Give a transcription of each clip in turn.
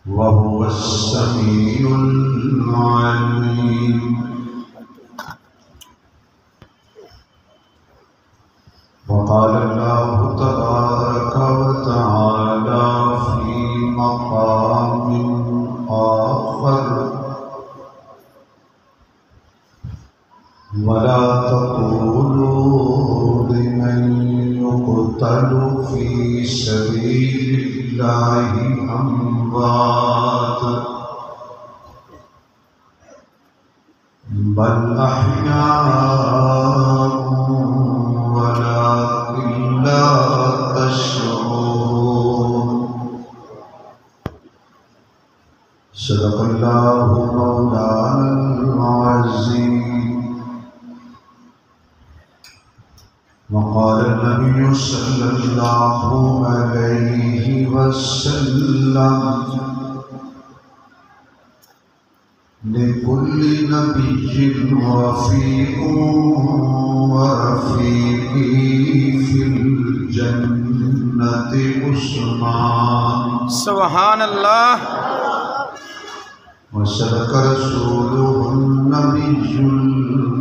وهو السميع العليم. وقال الله تبارك وتعالى في مقام آخر: ولا تقولوا لمن يقتل في سبيل الله أموات بل أحياء ولكن لا تشعرون. صدق الله مولانا العظيم. وقال النبي صلى الله عليه وسلم: لكل نبي رفيق ورفيقي في الجنة عثمان. سبحان اللہ. وصدق رسوله النبي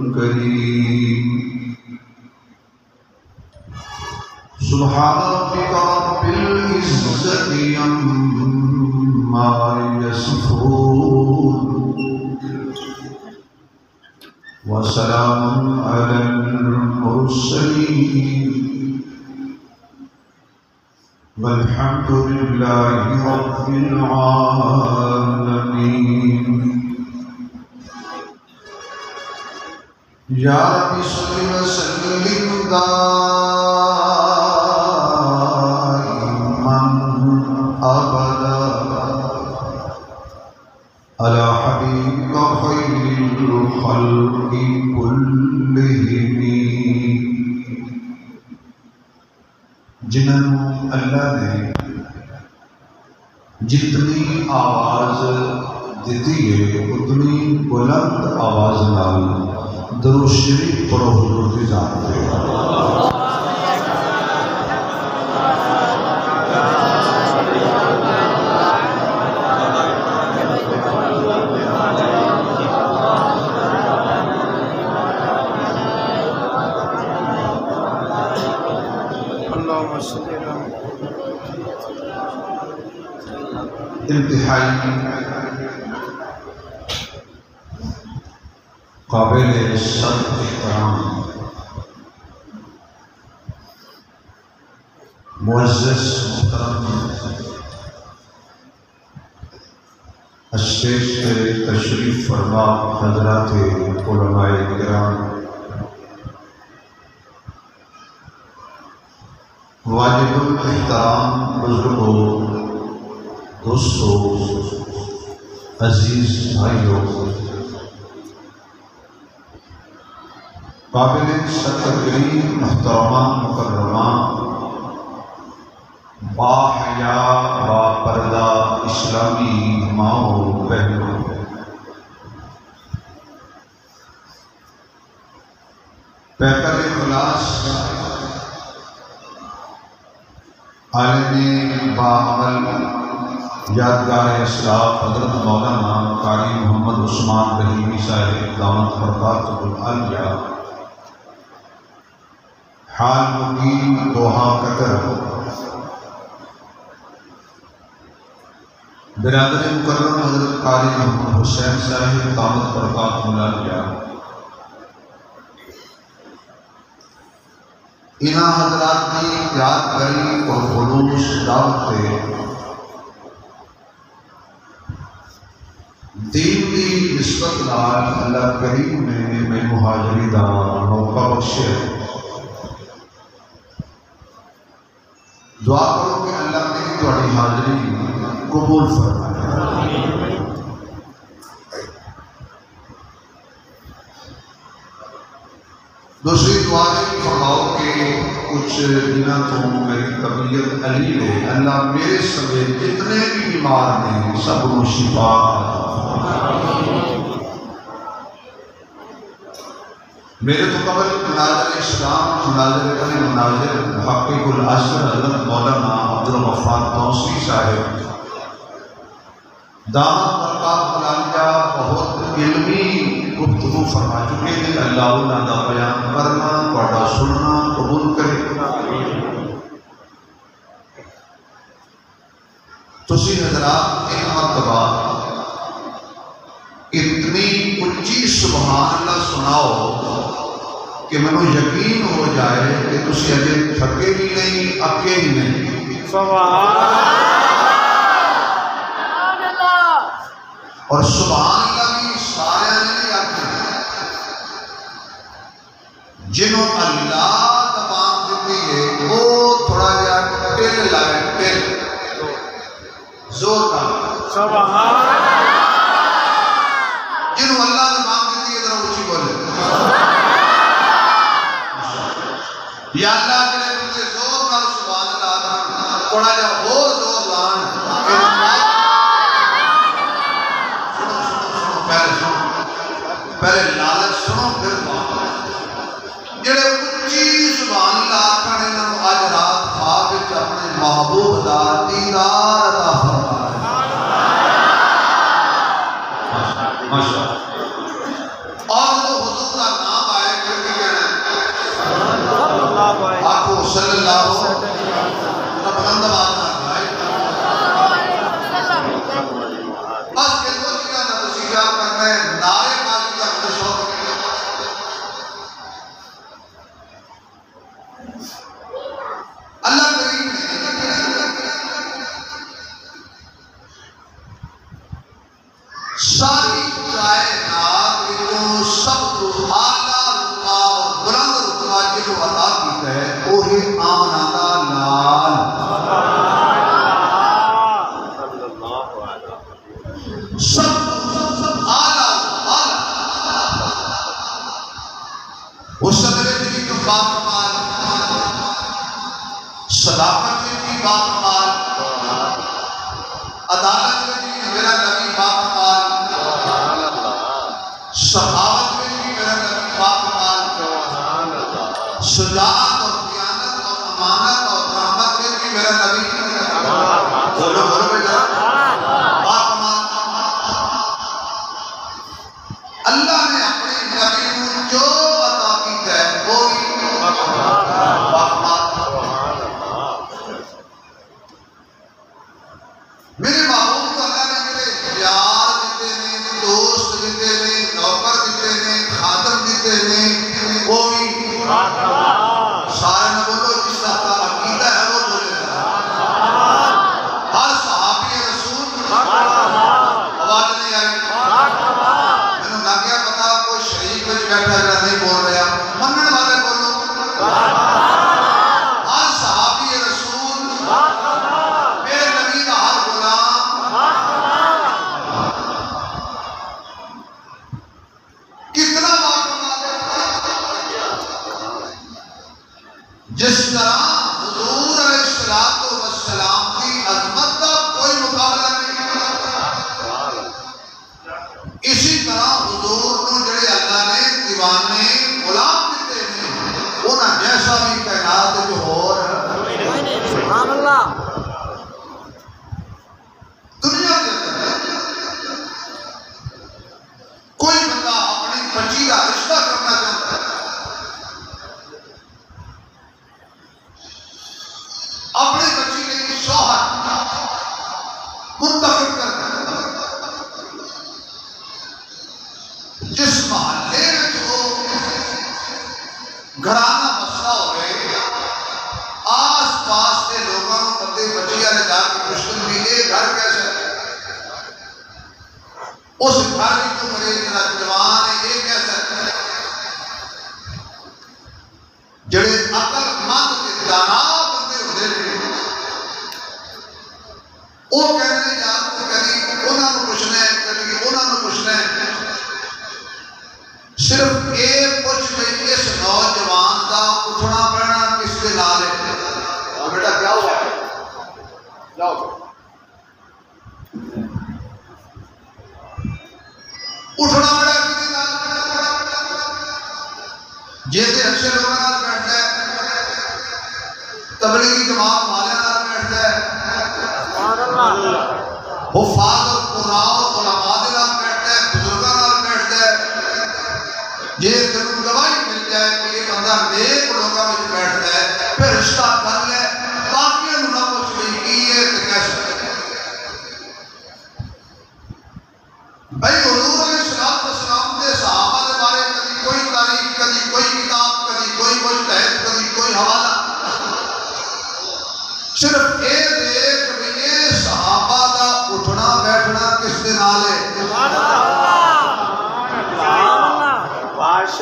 الكريم. سبحان ربك رب العزة عما يصفون وسلام على المرسلين والحمد لله رب العالمين. يا رب صل وسلم دائما أبدا على حبيبك خير الخلق كلهم. جنہوں اللہ نے جتنی آواز دیتی ہے اتنی بلند آواز نال درود شریف پڑھو حضور کی ذات پہ. انتہائی قابل صد احترام معزز محترم اسٹیج پہ تشریف فرما حضرات علماء کرام، واجب الاحترام بزرگوں، دوستوں، عزیز بھائیوں، قابل شکرگزار محترمہ مکرمہ، باحیا با پردہ اسلامی ماؤں بہنوں، پیکر اخلاص عالم باعمل یادگار اسلام حضرت مولانا قاری محمد عثمان رحیمی صاحب دامت برکاتہ العالیہ، حال مقیم دوحہ قطر، برادر مکرم حضرت قاری محمد حسین صاحب دامت برکاتہ العالیہ، انہاں حضرات کی یادگاری اور خلوص دعوت سے دین کی نسبت نال اللہ کریم نے میں مہاجری دا موقع بخشے. دعا کرو کہ اللہ نے تہاڈی حاضری قبول فرمائے. دوسری دعا یہ فرماؤ کہ کچھ دنوں تو میری طبیعت علیل ہے، اللہ میرے سمیت جتنے بھی بیمار ہیں سب کو شفا. میرے تو قبل مناظر اسلام مناظر محقق العصر حضرت مولانا عبدالغفار توسی صاحب دامت برکات ملالیا بہت علمی گفتگو فرما چکے ہیں. اللہ انہاں دا بیان کرنا تہاڈا سننا قبول کرے. تسی حضرات ایک مرتبہ اتنی اچھی سبحان اللہ سناؤ کہ منو یقین ہو جائے کہ تسی اجے تھکے بھی نہیں اکے بھی نہیں. سبحان اللہ. اور سبحان اللہ بھی سارے نہیں آتے جنہوں اللہ زبان دیتی ہے وہ تھوڑا جا ٹل لائے ٹل زور کا. سبحان جنہوں اللہ زبان دیتی ہے ذرا اونچی بولے یا اللہ کے لئے مجھے زور کا سبحان اللہ آدھا تھوڑا جا اور زور لان. پہلے لالچ سنو پھر بات. جڑے اچھی سبحان اللہ آکھنے نو آج رات خواب وچ اپنے محبوب دا دیدار عطا فرما رہے. ماشاءاللہ. اور وہ حضور کا نام آئے پھر بھی کہنا ہے آخو صلی اللہ بلند آواز نہ آئے. بس کہ دو چیزاں نہ تو سیکھا کرنا ہے نعرے بازی کا مجھے شوق ہے. اللہ کریم ساری کائنات جو سب تو اعلیٰ رتبہ اور بلند رتبہ جو عطا کیتا ہے وہ ہے آمنہ دا لال. سب اعلیٰ اس صدرے کی تو بات کمال صداقت کی بات کمال عدالت کی میرا نبی بات کمال سخاوت میں بھی میرا نبی بات کمال شجاعت اور دیانت اور امانت اور رحمت میں بھی میرا نبی بولو بولو بیٹا بات کمال. اللہ نے اپنے نبی کو جو عطا کیتا ہے وہ بات کمال. میرے محبوب کو اللہ نے میرے یار دیتے ہیں دوست دیتے ہیں نوکر دیتے ہیں خادم دیتے ہیں کوئی سارے نہ بولو جس کا عقیدہ ہے وہ بولے گا. ہر صحابی رسول آواز نہیں آئی میں نے نہ کیا پتا کوئی شریک میں بیٹھا جڑا نہیں بول رہا منن والے بولو. ہر صحابی رسول میرے نبی کا ہر کتنا باکمال ہے. جس طرح حضور علیہ السلام کی عظمت کا کوئی مقابلہ نہیں. اسی طرح حضور کو جڑے اللہ نے دیوانے غلام دیتے ہیں انہاں جیسا بھی کائنات جو ہو سبحان اللہ. دنیا کے اندر کوئی بندہ اپنی بچی کا رشتہ کرنا چاہتا ہے اپنی بچی کے شوہر منتخب کرنا جس محلے میں جو گھرانہ مسئلہ ہو رہے آس پاس کے لوگوں کو بندے بچیاں نے جا کے مشکل بھی یہ گھر کیسے اس گھر کی جو بڑے نوجوان ہے یہ کیسے جڑے عقل مند کے دانا بندے ہوتے ہیں وہ کہنے یار تو کبھی انہوں نے پوچھنا ہے کبھی انہوں نے پوچھنا ہے. صرف ایک پوچھ میں اس نوجوان کا اٹھنا پڑنا کس کے نال ہے. بیٹا کیا ہوا ہے جاؤ اٹھنا پڑا کسی نال جیسے اچھے لوگوں نال بیٹھتا ہے تبلیغی جماعت والے نال بیٹھتا ہے حفاظ القرآن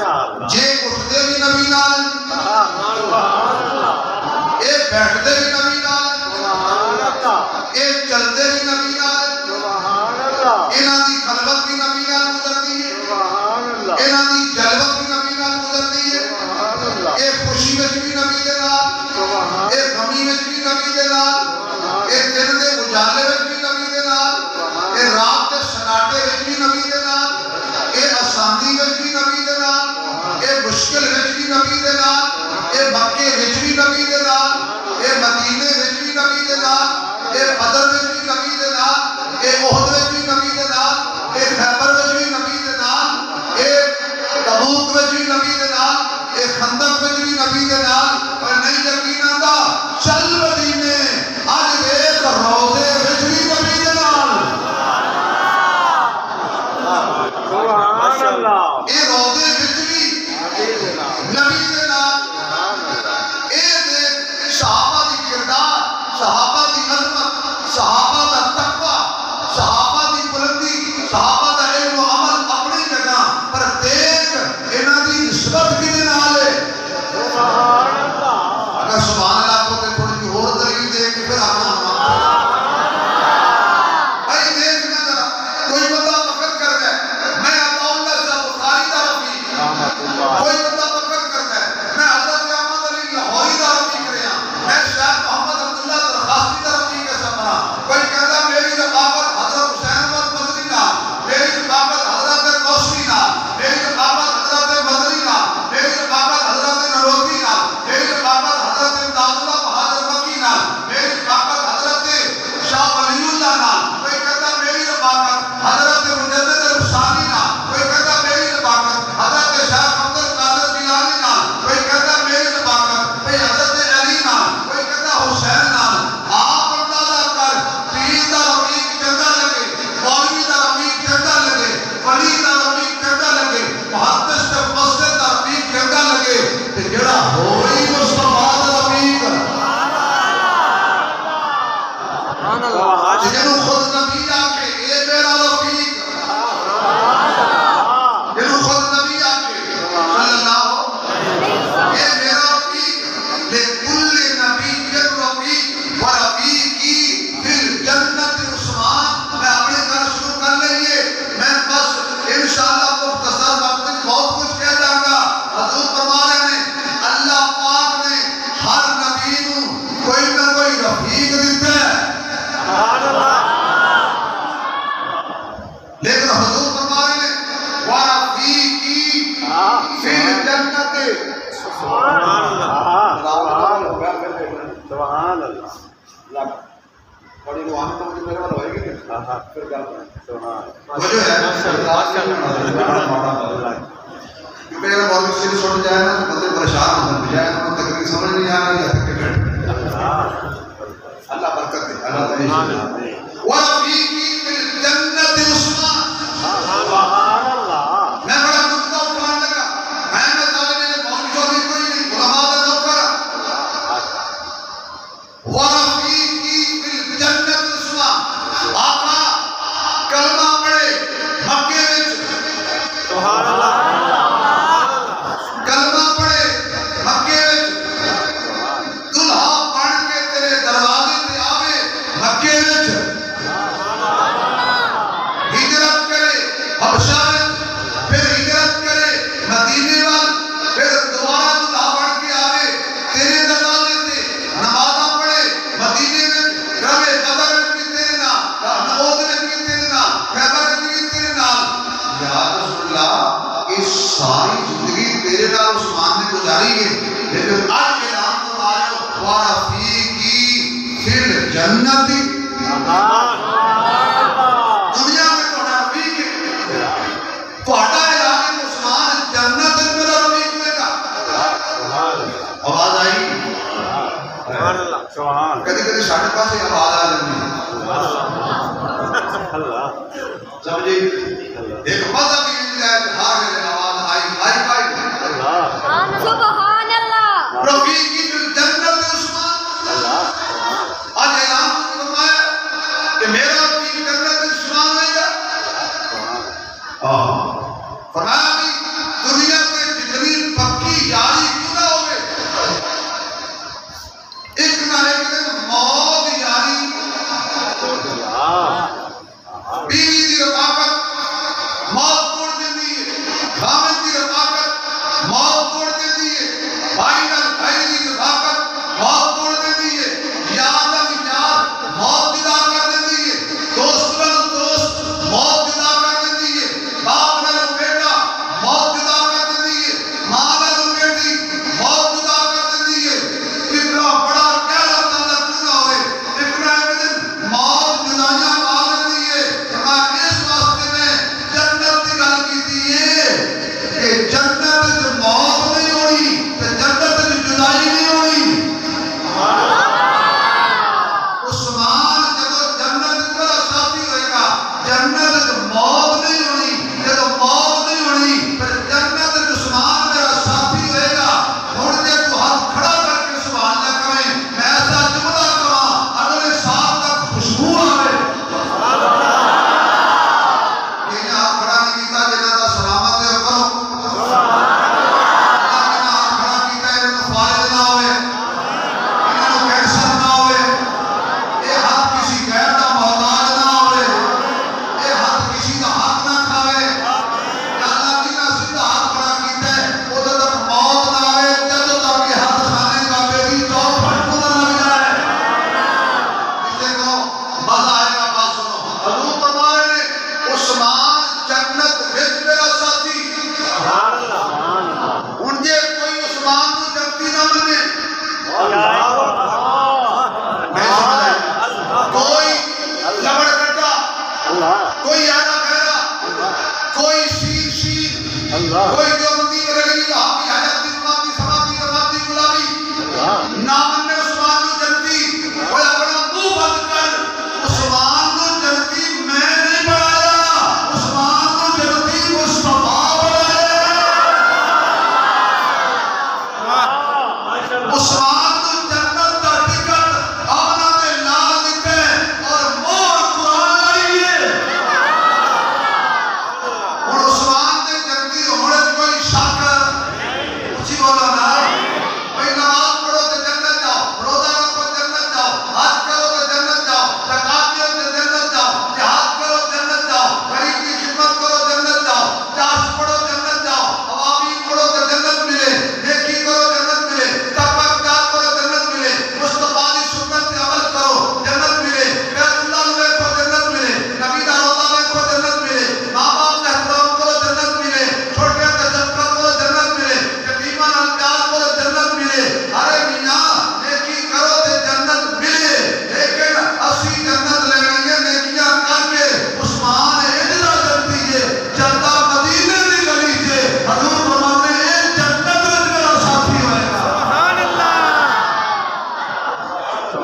جے اٹھتے بھی نبی نال اے بیٹھتے بھی نبی نال اے چلتے بھی نبی نال انہاں دی خلوت بھی نبی نال گزرتی ہے انہاں دی جلوت بھی نبی نال گزرتی ہے اے خوشی وچ بھی نبی دے نال اے غمی وچ بھی نبی دے نال اے دن دے اجالے وچ بھی نبی دے نال اے رات دے سناٹے وچ بھی نبی دے نال اے آسانی وچ بھی نبی دے نال اے مشکل وچ بھی نبی دے نال اے مکے وچ بھی نبی دے نال اے مدینے وچ بھی نبی دے نال اے بدر وچ بھی نبی دے نال اے احد وچ بھی نبی دے نال اے خیبر وچ بھی نبی دے نال اے تبوک وچ بھی نبی دے نال اے خندق وچ بھی نبی دے نال اور نہیں یقین آندا چل مدینے اج ویکھ روضے وچ بھی نبی دے نال اے روضے وچ بھی نبی دے نال اے دیکھ صحابہ دی کردار صحابہ دی عظمت صحابہ دا تقوی صحابہ دی بلندی صحابہ دا علم و عمل اپنی جگہ پر دیکھ انہاں دی نسبت کدے نال ہے اگر سبحان اللہ کو تے تھوڑی جی اور دلیل دے کے پھر اپنا بھائی دیکھ نہ ذرا کوئی بندہ فخر کر ہے میں عطا اللہ سے بخاری دا رفیق کوئی بندہ فخر کرتا ہے میں حضرت احمد علی لاہوری دا رفیق رہا میں شیخ محمد عبداللہ درخاستی دا رفیق ہے سمرا کوئی کہتا میری رفاقت حضرت حسین احمد مدنی نال میری رفاقت حضرت کوسری نال میری رفاقت حضرت مدنی نال میری رفاقت حضرت نروزی نال میری رفاقت حضرت امداد اللہ بہادر مکی نال میری رفاقت حضرت شاہ ولی اللہ نال کوئی کہتا میری رفاقت حضرت مجدد رفسانی نال کوئی کہتا میری رفاقت حضرت شیخ عبد القادر جیلانی نال کوئی کہتا میری رفاقت حضرت علی نال کوئی کہتا حسین نال آپ اندازہ کر پیر دا رفیق چنگا لگے مولوی دا رفیق چنگا لگے ولی دا رفیق چنگا لگے محدث تے مفسر دا رفیق چنگا لگے تے جڑا ہوئی مصطفیٰ دا رفیق جنہوں خود نبی آکے اے میرا رفیق جنہوں خود نبی آکے صلی اللہ اے میرا رفیق لکل نبی رفیق ورفیقی فی الجنت عثمان میں اپنے گھر شروع کر لئیے میں بس انشاءاللہ مختصر وقت میں بہت کچھ کہہ جاؤں گا حضور فرما رہے ہیں اللہ پاک نے ہر نبی نو کوئی نہ کوئی رفیق دیتا ہے لیکن حضور فرما رہے ہیں ورفیقی فی الجنت بڑی روحانی تو مجھے میرے والا ہوئے گی پھر کیا جو ہے کیونکہ اگر بہت کسی نے چھوڑ جائے نا تو بندے پریشان ہو جائے نا تقریر سمجھ نہیں آ رہی ہے اللہ برکت دے اللہ تعالی وفیقی فی الجنت عثمان میں بڑا نقطہ اٹھانے لگا میں طالب علم مولوی چودھری کوئی نہیں علماء کا نوکر وفیقی فی الجنت عثمان آقا کلمہ پڑھے مکے وچ سبحان اللہ کلمہ پڑھے مکے وچ دلہا پڑھ کے تیرے دروازے تے آوے مکے وچ ہجرت کرے حبشہ وچ پھر ہجرت کرے مدینے وال پھر دوبارہ دلہا پڑھ کے آوے تیرے دروازے تے نمازاں پڑھے مدینے وچ رہے بدر وچ بھی تیرے نال احد وچ بھی تیرے نال خیبر وچ بھی تیرے نال یا رسول اللہ اس ساری زندگی تیرے نال عثمان نے گزاری ہے لیکن آج اعلان فرما رہے ہو ورفیقی فی الجنت دنیا میں تھوڑا رفیق ہے تھوڑا اعلان عثمان جنت میں میرا رفیق ہوئے گا آواز آئی کدی کدی ساڑھے پاس ایک آواز آ جاتی سمجھے ایک مذہبی انجلائد ہار گئے آواز آئی سبحان اللہ رفیقی فی الجنت عثمان آج اعلان فرمایا کہ میرا رفیق جنت عثمان ہوئے گا فرمایا بھی دنیا کے جنت موت نہیں ہونی، جب موت نہیں ہونی پھر جنت عثمان میرا ساتھی ہوئے گا۔ ہن جے تو ہاتھ کھڑا کر کے سبحان اللہ کہیں میں ایسا جملہ کہاں اگلے سال تک خوشبو آوے۔ کہ ہاتھ کھڑا نہیں کیتا جنہاں دا سلامت ہے کرو، ہاتھ کھڑا کیتا ہے انہوں فائد نہ ہوئے، انہوں کینسر نہ ہوئے، یہ ہاتھ کسی غیر دا محتاج نہ ہوئے، یہ ہاتھ کسی دا حق نہ کھاوے۔ یا اللہ جنہاں سیدھا ہاتھ کھڑا کیتا ہے ادھر تک موت نہ آئے، جدوں تک یہ ہاتھ کھانے کا بیری چوک پھٹ گزر لگ جائے۔ اسے کہو مزہ آئے گا، بات سنو۔ حضور فرما رہے نے عثمان جنت وچ میرا ساتھی۔ ہن جے کوئی عثمان کو جنتی نہ منے میں سمجھا کوئی لبڑ کٹا، کوئی آنا گہرا، کوئی شیر کوئی جو بندی بریلی لہامی حیات دی رماتی سماتی رماتی گلابی نہ مننے عثمان کو جنتی۔ کوئی اپنا منہ بند کر، عثمان کو جنتی میں نہیں بڑھایا، عثمان کو جنتی مصطفیٰ بڑھایا۔ عثمان کو جنت دا ٹکٹ آمنہ دے لال دکھے اور مور قرآن لائیے۔ اور عثمان دے جنتی ہونے کوئی شک اچھی بولا نا، بھئی نماز پڑھو تے جنت جاؤ، روزہ رکھو جنت جاؤ، حج کرو تے جنت جاؤ، زکات دیو تے جنت جاؤ، جہاد کرو جنت جاؤ، غریب کی خدمت کرو جنت جاؤ، چاش پڑھو جنت جاؤ، عوامین پڑھو تے جنت ملے، نیکی کرو جنت ملے، تقوی اختیار کرو جنت ملے، مصطفیٰ دی سنت تے عمل کرو جنت ملے، بیت اللہ نو ویکھو جنت ملے، نبی دا روضہ ویکھو جنت ملے، ماں باپ دا احترام کرو جنت ملے، چھوٹے تے صدقہ کرو جنت ملے، یتیماں نال پیار کرو جنت ملے۔ ارے میاں نیکی کرو تے جنت ملے، لیکن اسی جنت لینی ہے نیکیاں کر کے۔ عثمان اجلا جنتی ہے، چلتا مدینے دی گلی سے، حضور فرماتے ہیں جنت وچ میرا ساتھی ہوئے گا۔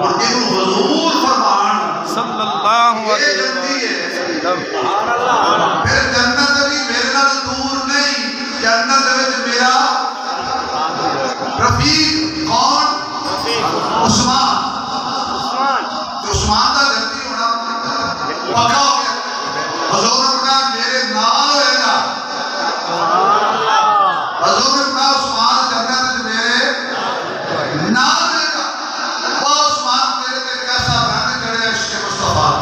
اور جنہوں حضور فرمان صلی اللہ یہ علیہ جنتی ہے، وسلم۔ پھر جنت بھی میرے نال دور نہیں، جنت وچ میرا رفیق کون؟ عثمان۔ تو عثمان دا جنتی ہونا پکا ہو گیا۔ حضور نے فرمایا میرے نال ہوئے گا، حضور نے فرمایا عثمان جنت وچ میرے نال ہوئے گا۔ وہ عثمان تیرے تے کیسا رنگ چڑھے عشق مصطفیٰ۔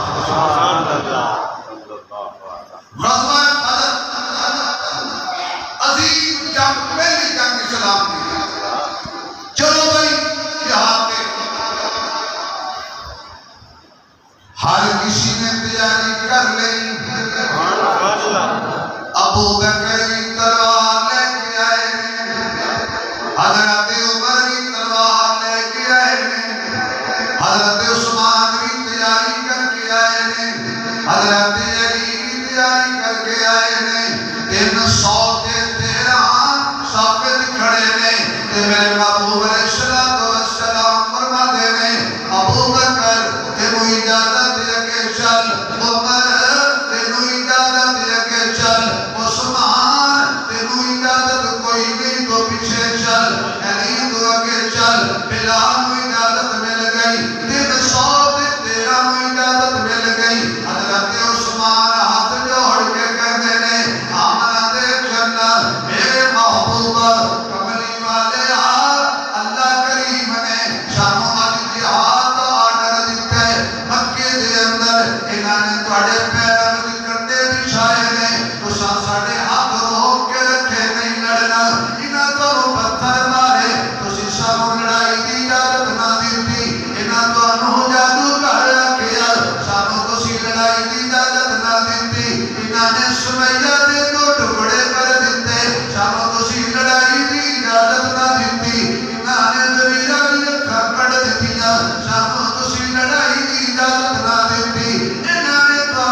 غزوہ بدر عظیم جنگ، پہلی جنگ اسلام کی۔ چلو بھائی جہاد پہ ہر کسی نے تیاری کر لی۔ ابو بکر تلوار لے کے آئے نے، حضرت عمر کی تلوار لے کے آئے نے، حضرت عثمان کی تیاری کر کے آئے نے، حضرت علی کی تیاری کر کے آئے نے۔ 313 ثابت کھڑے نے تے میرے محبوب علیہ السلام فرماتے نے ابو بکر تینوں اجازت دے کے چل، عمر تینوں اجازت دے کے چل، عثمان تینوں اجازت کوئی نہیں تو پیچھے چل، علی تو آگے چل، بلال کو اجازت مل گئی، 313 کو اجازت مل گئی۔ حضرت عثمان ہاتھ جوڑ کے کہتے نے آمنہ دے جنت میرے محبوبہ کملی والے اللہ کریم نے شانو آج جہاد کا آرڈر دیتا ہے مکے دے اندر، انہاں نے توڑے پیروں میں کندے بچھائے نے، تو ساڑھے ہاتھ روک کے رکھے نہیں لڑنا، انہاں تو پتھر مارے تو سانو لڑائی دی اجازت نہ دیتی، انہاں تو انہوں جادو کر رکھیا سانو تو لڑائی دی اجازت نہ دیتی، انہاں نے سمیہ دے دو ٹکڑے کر دیتے سانو تو لڑائی دی اجازت نہ دیتی، انہاں نے زبیرہ دی اکھاں کٹ دیتیاں سانو تو لڑائی دی اجازت نہ دیتی، انہاں نے تو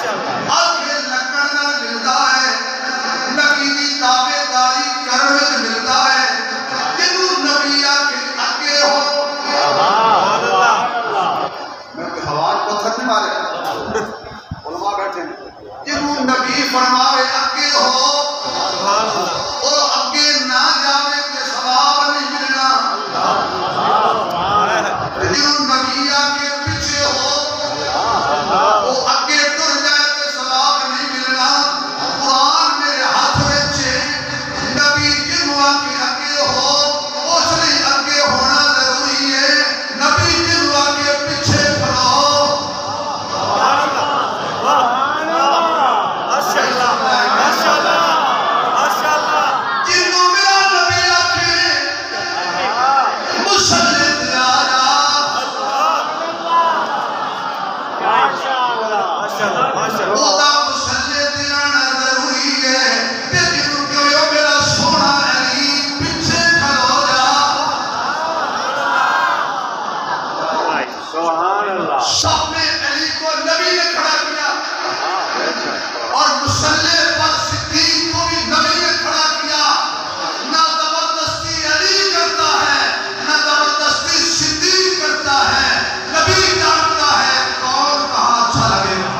آگے لکڑ نال ملتا ہے نبی دی تابع داری کرن وچ ملتا ہے جنوں نبی آگے اگے ہو میں کہ ہوا پتھر نہیں مارے علماء بیٹھے ہیں جنوں نبی فرماوے اگے ہو اور اگے نہ جاوے تے ثواب نہیں ملنا جنوں نبی آگے پیچھے ہو وہ اگے ٹر جائے تے ثواب نہیں ملنا قرآن میرے ہاتھ وچ نبی جنوں اگے ہو اس لیے اگے ہونا ضروری ہے نبی جنوں اگے پیچھے کھڑو جنوں میرا نبی آگے مسلط آ خدا مسلط آنا ضروری ہے تے جنوں کہو میرا سونا علی پیچھے کھڑو جا سب میں علی کو نبی نے کھڑا کیا اور مسلح پر صدیق کو بھی نبی نے کھڑا کیا نہ زبردستی علی کرتا ہے نہ زبردستی صدیق کرتا ہے نبی جانتا ہے کون کہاں اچھا لگے گا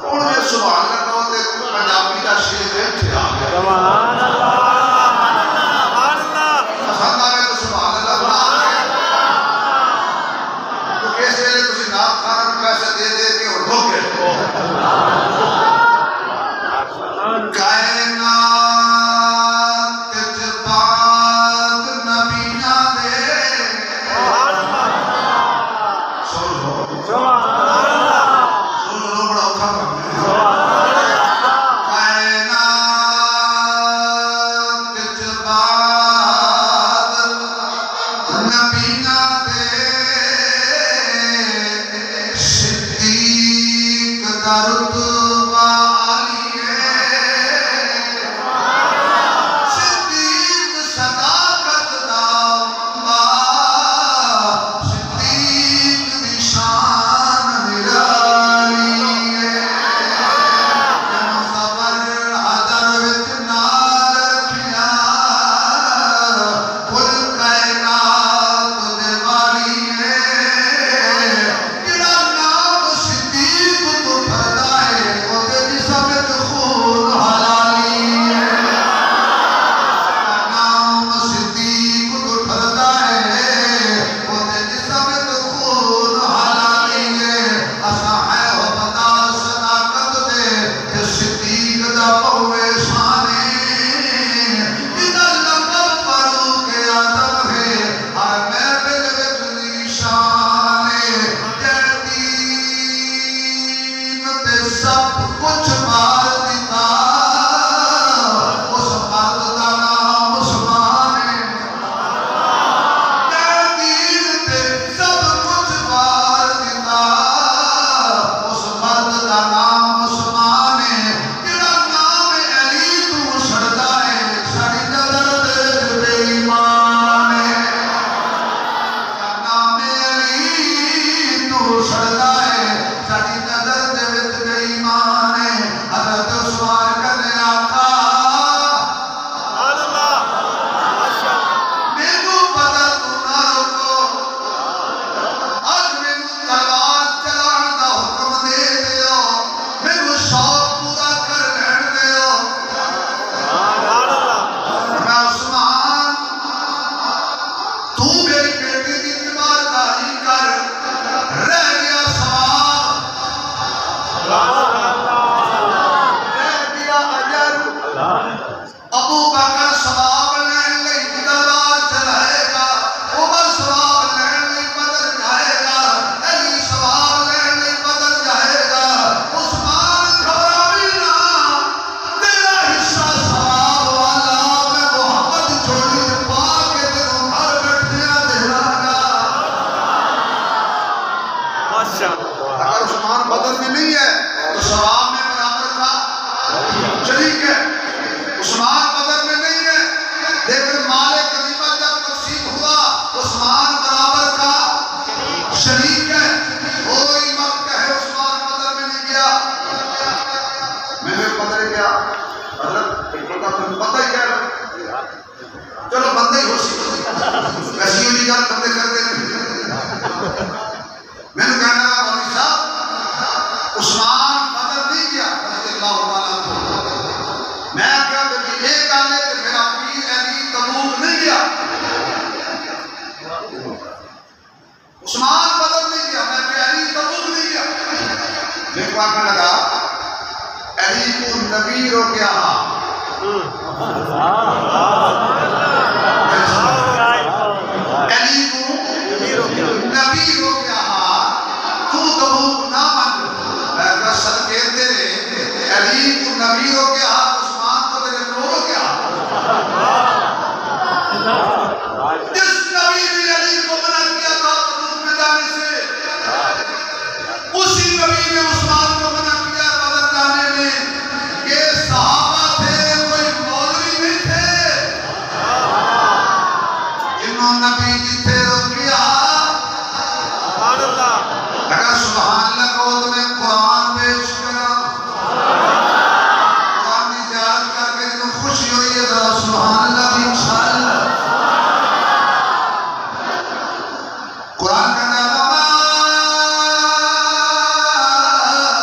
اور یہ سبحان اللہ کہو تے پنجابی کا شیر بیٹھے آ گیا پسند آئے تو سبحان اللہ بنا تو کیسے لے تسی نات خانہ میں پیسے دے دے کے اور بھوک گئے کائنات جباد نبیاں دے سنو بڑا اکھا کام ہے کائنات جباد نبیاں دے صدیق دا رتبہ عالی ہے صدیق صداقت دا صدیق دی شان نرالی ہے صبر حضر وچ نال رکھیا کل کائنات دے والی ہے جڑا نام صدیق تو پھردا ہے او دے جسم وچ خون حلالی ہے نام صدیق تو پھردا ہے او دے جسم وچ خون حلالی ہے اساں ہے ہو پتا صداقت دے تے صدیق دا پوے شانے جدا لقب فاروق اعظم ہے ہر محفل وچ نشان دین تے سب کچھ مار دیتا اس مرد دا نام عثمان ہے دین تے سب کچھ مار دیتا اس مرد دا نام عثمان ہے جڑا نام علی تو چھڑدا ہے ساری نظر دے بے ایمان ہے نام علی تو چھڑدا ہے ساری نظر دے وچ بے ایمان ہے حضرت عثمان کہنے آقا مینوں پتہ تو نہ روکو اج مینوں تلوار چلان دا حکم دے دیو مینوں شوق پورا کر لین دیو میں عثمان تو میری بیٹی دی تیمارداری کر رہ گیا ثواب رہ گیا اجر ابو بکر ثواب لین لئی تلوار چلائے گا عمر ثواب لین لئی بدر جائے گا علی ثواب لین لئی بدر جائے گا عثمان گھبراوی نہ تیرا حصہ ثواب والا میں محمد جھولی پا کے تینوں گھر بیٹھیا دینا گا اگر عثمان بدر میں نہیں ہے تو ثواب میں برابر کا شریک ہے عثمان بدر میں نہیں ہے لیکن مال غنیمت جب تقسیم ہوا عثمان برابر کا شریک ہے وہی چلو بندے ہی ہو سی ایسی ہوئی گل بندے کرتے ہیں میں نے کہنا ہے مولوی صاحب عثمان بدر نہیں گیا رضی اللہ تعالیٰ عنہ میں کیا کہ ایک گل ہے کہ میرا پیر علی تبوک نہیں گیا عثمان بدر نہیں گیا میں کہ علی تبوک نہیں گیا میں کو آنے لگا علی کو نبی رو کیا علی کو نبی رو کیا تو تبوک نہ من میں کہا صدقے تیرے علی کو نبی رو کیا عثمان کو تیرے رو کیا جس نبی نے علی کو منع کیا تھا تبوک میں جانے سے اسی نبی نے عثمان کو منع کیا بدر جانے میں یہ صحابہ تھے کوئی مولوی نہیں تھے انہوں نبی جی تھے رو کیا اگر سبحان اللہ کو تمہیں قرآن پیش کرا قرآن کی زیارت کر کے تم خوشی ہوئی ہے ذرا سبحان اللہ بھی انشاءاللہ قرآن کا نام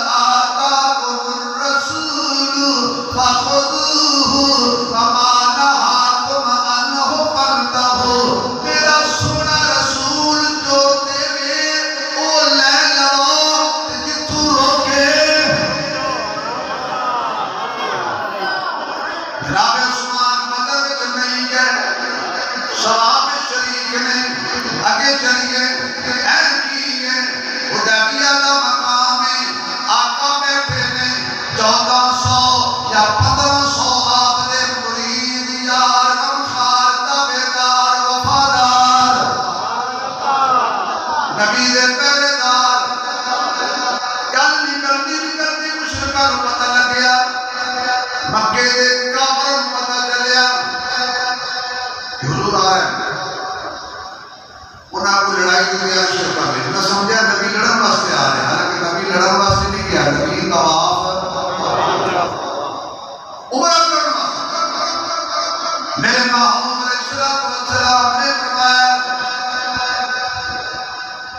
آتاکم الرسول فخذوہ وما نہاکم عنہ فانتہوا میرا سونا رسول جو تیرے او لے لو جتو روکے جناب عثمان بدر وچ نہیں گئے صحابہ شریک نے آگے چلیے این کی ہے حدیبیہ کا مقام ہے آقا بیٹھے نے 1400 یا 1500 آپ دے مرید یار غمخوار تابعدار وفادار نبی دے پہرے دار گل نکلتی مشرکاں نوں پتہ لگ گیا مکے دے کافروں نوں پتہ چلیا حضور آ رہے ہیں انہاں کو لڑائی کی تیاری شروع کر دی میں سمجھا نبی لڑن واسطے آ رہے ہیں حالانکہ نبی لڑن واسطے نہیں گیا نبی طواف عمرہ کرنے واسطے میرے محبوب علیہ السلام نے فرمایا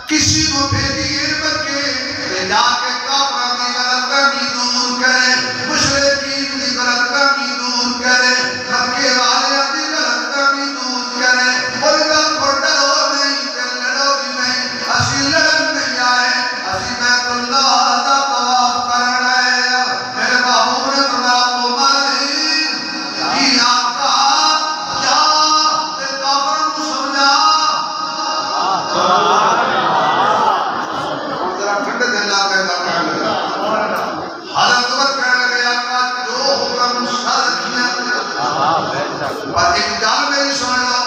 کسی کو بھیجیے مکے کہ جا کے کافروں کی غلط فہمی دور کرے مشرکین کی غلط فہمی دور کرے مکے والے کی غلط فہمی دور کرے اور کا ڈرو نہیں کہ لڑو بھی نہیں اسی لڑن نہیں آئے اسی بیت اللہ دا طواف کرن آئے میرے محبوب نے فرمایا عمر کی آقا جا تے کافروں کو سمجھا ذرا ٹھنڈے دل لا کے گل کرنے لگا حضرت عمر کہنے لگے آقا جو حکم شر کیا پر ایک گل میری سن لو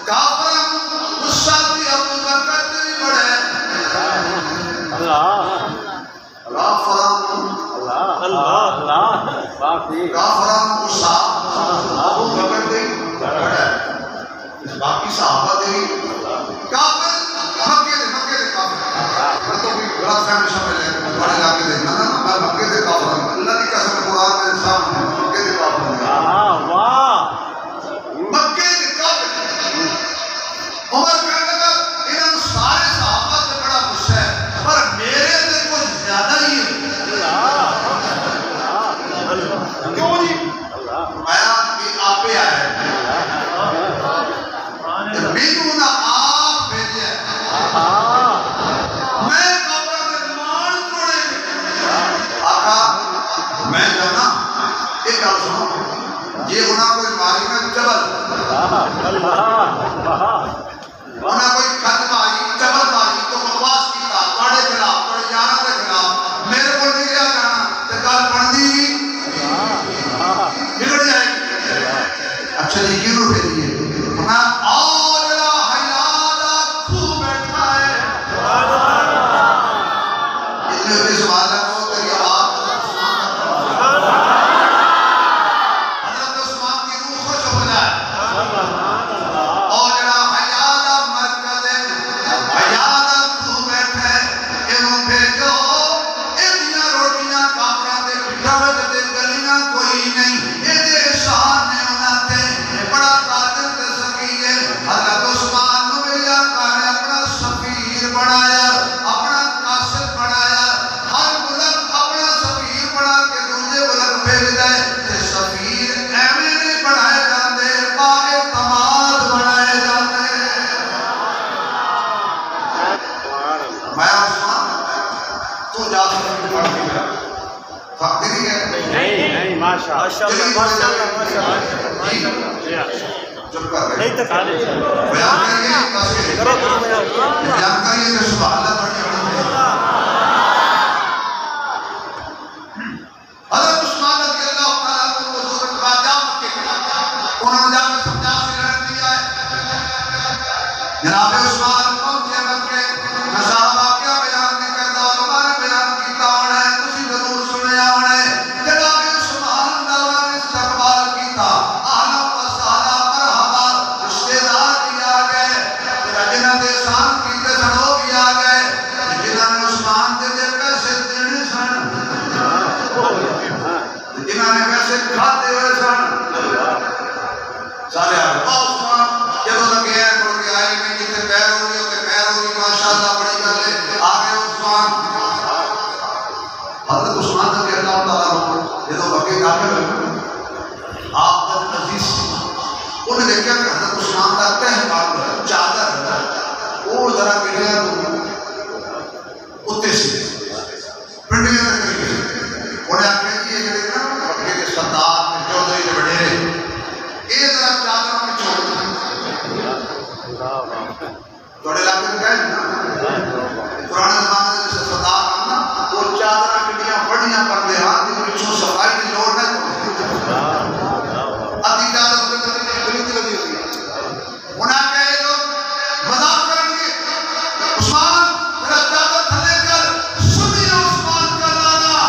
کافروں غصہ تھی ابو بکر تے بھی بڑے کافروں غصہ ابو بکر تے بڑے باقی صحابہ تے کافر مکے دے کافر میں تو کوئی غلط فہمی سمجھ لے بڑے علاقے دے نہ میں مکے دے کافر اللہ کی قسم قرآن میں سامنے مکے دے کافر مکے دے کافر عمر کہنے لگا انہوں سارے صحابہ سے بڑا غصہ ہے پر میرے سے کچھ زیادہ ہی ہے کیوں جی فرمایا کہ آپ ہی آئے میروں نہ آپ بھیجے میں کافروں کے مان توڑے آقا میں جانا ایک گل سنو یہ ہونا کوئی ماری میں جبل ہونا کوئی خط ماری جبل ماری تو بکواس کیتا توڑے خلاف توڑے یارہ کے خلاف میرے کو نہیں رہا جانا تو جا سکتے پڑھ کے گیا تھکتے نہیں گئے نہیں ماشاءاللہ چپ کر رہے بیان کریے بس بیان کریے کہ سبحان اللہ پڑھیے حضرت عثمان رضی اللہ تعالیٰ کو حضور کے بعد جا مکے انہوں نے جا کے سمجھا سے لڑک دیا ہے جناب عثمان پہنچے مکے نصارہ واقعہ بیان نہیں کرتا علماء نے بیان کیتا ہونا ہے تسی ضرور سنیا ہونا ہے جناب عثمان دعویٰ نے استقبال کیتا اہلا و سہلا مرحبا رشتے دار بھی آ گئے جنہاں دے احسان کیتے سن وہ بھی آ گئے جنہاں نے عثمان دے پیسے دینے سن جنہاں نے پیسے کھاتے ہوئے سن سارے آ گئے عثمان جدو لگے ہیں مڑ کے آئے میں جتے پیر ہوئی ہوتے پیر ہوئی ماشاءاللہ بڑی گل ہے آگے عثمان حضرت عثمان رضی اللہ تعالیٰ جدو بکے داخل ہوئے آپ بد عزیز انہیں دیکھا کہ حضرت عثمان کا تہ پاک چادر وہ ذرا پڑھیا تو اتے سے پنڈیاں تک کری گئی انہیں آکھا کہ یہ جڑے نا بکے کے سردار میں چودھری کے وڈیرے یہ ذرا چادروں میں چھوڑ توڑے علاقے میں کہے نا پرانے زمانے میں جیسے سردار ہم نا وہ چادرہ کٹیاں بڑیاں پردے ہاں جن پچھوں صفائی کی لوڑ نہ کرے ادھی چادر میں بلیتی لگی ہوئی انہاں کہے لوگ مذاق کریں گے عثمان میرا چادر تھلے کر سنی عثمان کا نعرہ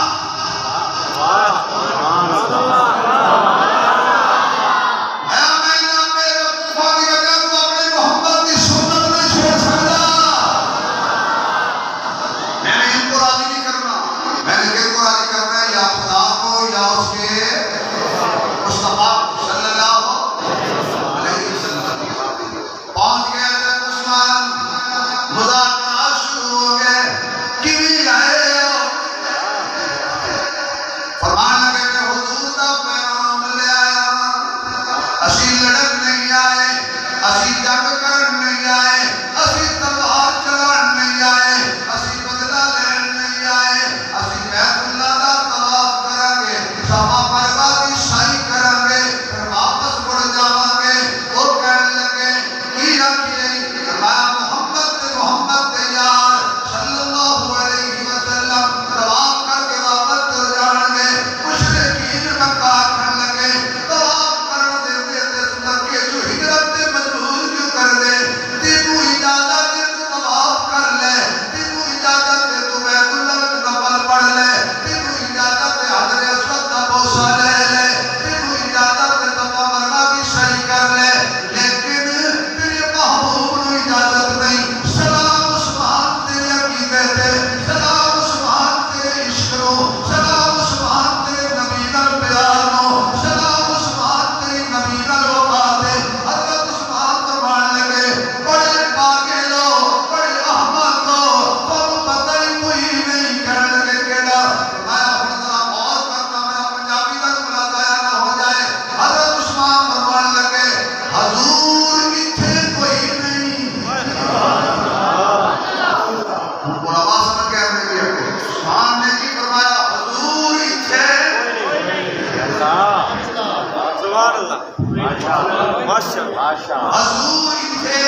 حضور تھے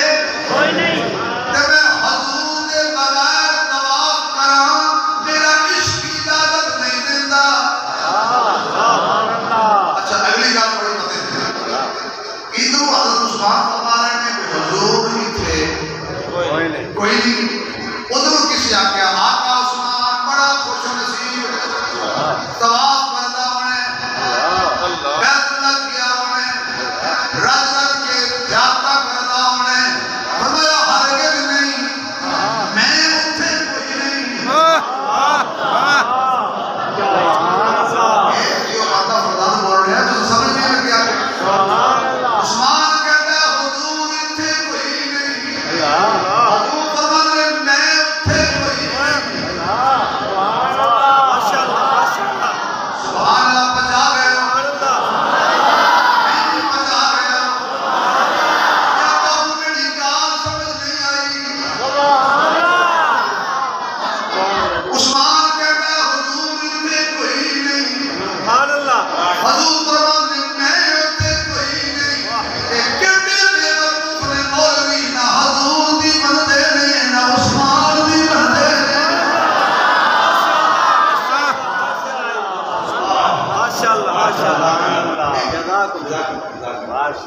کوئی نہیں تے میں حضور دے بغیر طواف کراں میرا عشق اجازت نہیں دیندا اچھا اگلی گل بڑی پتہ ہے ادھر حضرت عثمان فرما رہے ہیں کہ حضور ہی تھے کوئی نہیں ادھر کسی آکھیا آقا عثمان بڑا خوش نصیب طواف کردا ہونے بیت اللہ گیا ہونے رج رج کے جاتا کردا ہونے فرمایا ہر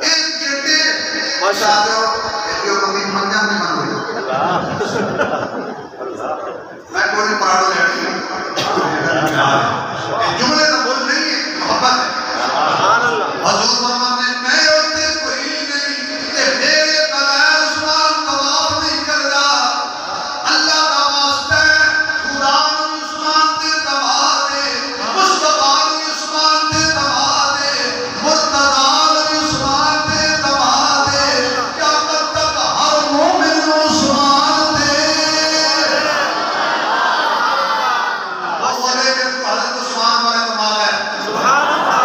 ایک جنٹے شاہدے ہو ایک امید منجم نہیں من ہوئی میں کوئی پڑھو لیٹی جملے کا بول نہیں ہے محبت ہے حضور فرماتے ہیں میں ہوتے کوئی نہیں کہ میرے بغیر عثمان طواف نہیں کرتا اللہ کا واسطہ ہے قرآن عثمان دے دبا دے مصطفیٰ عثمان دے دبا دے مرتضی عثمان دے دبا دے قیامت تک ہر مومن عثمان دے وہ بولے کہ حضرت عثمان بڑے کمال ہے سبحان اللہ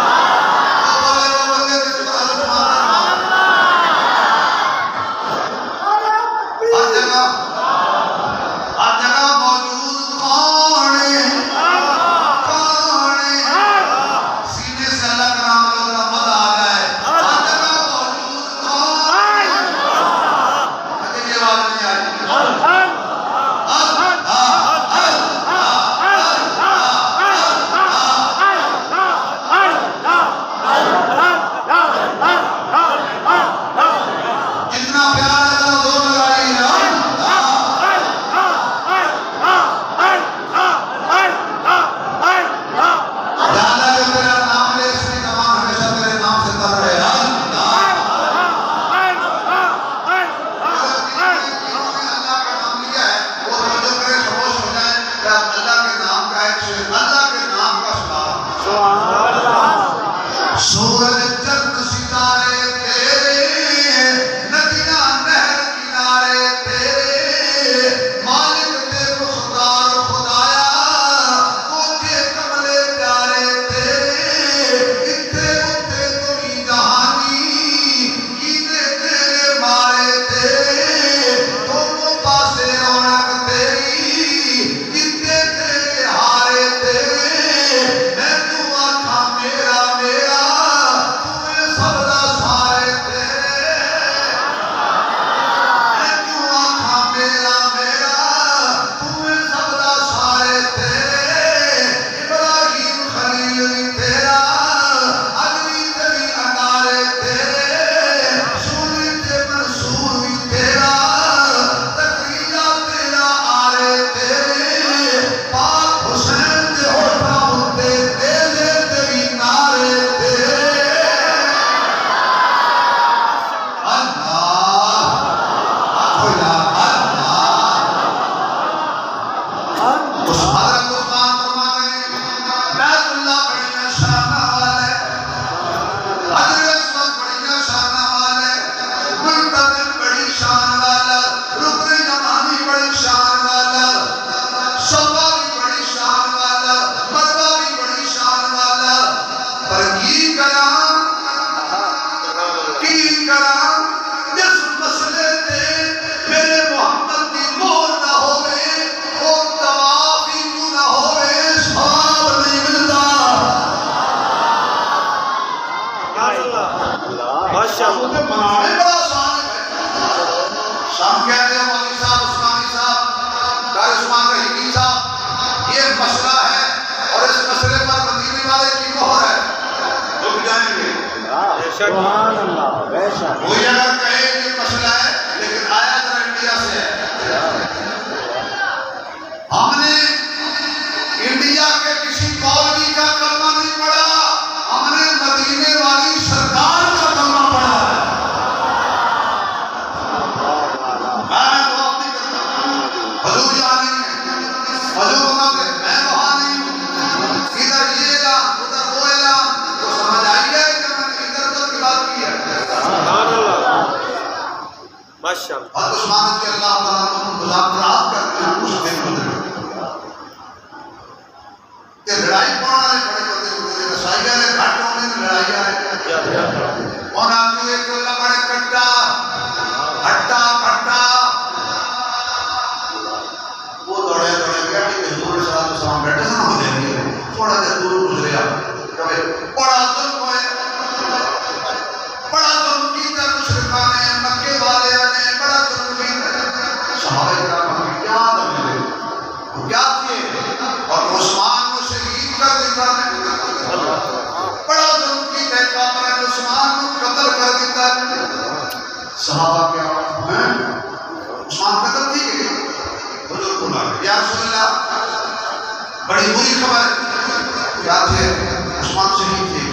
وہ بولے کہ حضرت عثمان ہر جگہ موجود کون ہے سینے سے اللہ کا نام لو ذرا مزہ آ جائے ہر جگہ موجود کون اچھا یہ بات نہیں آئی جتنا پیار ہے ذرا زور لگائی جانا جو تیرا نام لے اس نے کمان ہمیشہ تیرے نام سے تر رہے اللہ کا نام لیا ہے وہ توجہ کرے خاموش ہو جائے کہ آپ اللہ کے نام کا ایک شعر اللہ کے نام کا سنا سورج چند ستارے تیرے ندیاں نہر کنارے تیرے مالک تے مختار خدایا کوٹھے کملے پیارے تیرے اتھے اتھے تمہیں جہانی کینے تیرے مارے تیرے دونوں پاسے رونق تیری اتھے تیرے ہارے تیرے میں تو آتھا میرا میرا تمہیں سب دا سارے تیرے میں تو آتھا میرا میرا تمہیں سب دا سارے تیرے ابراہیم خلیل بھی تیرا علی تیری انارے تیرے سوری تے منصور بھی تیرا تقریہ تیرا آرے تیرے پاک حسین دے ہوٹھا ہوتے تیزے تیری نارے تیرے اللہ خدا اللہ اس حضرت عثمان فرماتے ہیں بیت اللہ بڑی شان والے حضرت عثمان بڑی شان والے منتظم بڑی شان والا رکن یمانی بڑی شان والا صفا بھی بڑی شان والا مروہ بھی بڑی شان والا پر کی کرام جس مسئلے تے میرے محمد کی مور نہ ہوئے اور توافی کیوں نہ ہوئے ثواب نہیں ملتا مجھے منانے بڑا آسان ہے شام کہتے ہیں مولوی صاحب عثمانی صاحب قاری عثمان رحیمی صاحب یہ مسئلہ ہے اور اس مسئلے پر مدینے والے کی مہر ہے رک جائیں گے سبحان اللہ بے شک کوئی اگر کہے کہ مسئلہ ہے لیکن آیا ذرا انڈیا سے ہے ہم نے انڈیا کے کسی مولوی کا کلمہ نہیں پڑھا ہم نے مدینے والی سرکار کا کلمہ پڑھا ہے میں دعا نہیں کرتا حضور یہاں نہیں ہے حضور فرماتے ہیں میں وہاں نہیں ہوں ادھر یہ اعلان ادھر وہ اعلان تو سمجھ آئی ہے کہ میں نے ادھر ادھر کی بات کی ہے سبحان اللہ ماشاءاللہ اور عثمان رضی اللہ تعالیٰ عنہ مذاکرات کرتے ہیں کچھ دن گزرے کہ لڑائی پڑھنا نے بڑے بڑے ہوتے ہیں رسائیہ نے گھٹ ہونے میں لڑائیہ نے اور آدمی ایک اللہ بڑے کٹا ہٹا کھٹا وہ دوڑے دوڑے گیا کہ حضور صلی اللہ علیہ وسلم بیٹھے سے نہ ہو جائیں گے تھوڑا دیر دور گزرے آپ کبھی بڑا ظلم ہوئے بڑا ظلم کیتا مشرکان نے مکے والے نے بڑا ظلم کیتا صحابہ کرام نے کیا ظلم دے کیا کیے اور عثمان کو شہید کر دیتا نے بڑا ظلم کیتا کافر نے عثمان کو قتل کر دیتا صحابہ کیا ہیں عثمان قتل تھی کہ حضور کو مارے یا رسول اللہ بڑی بری خبر کیا تھے عثمان شہید تھے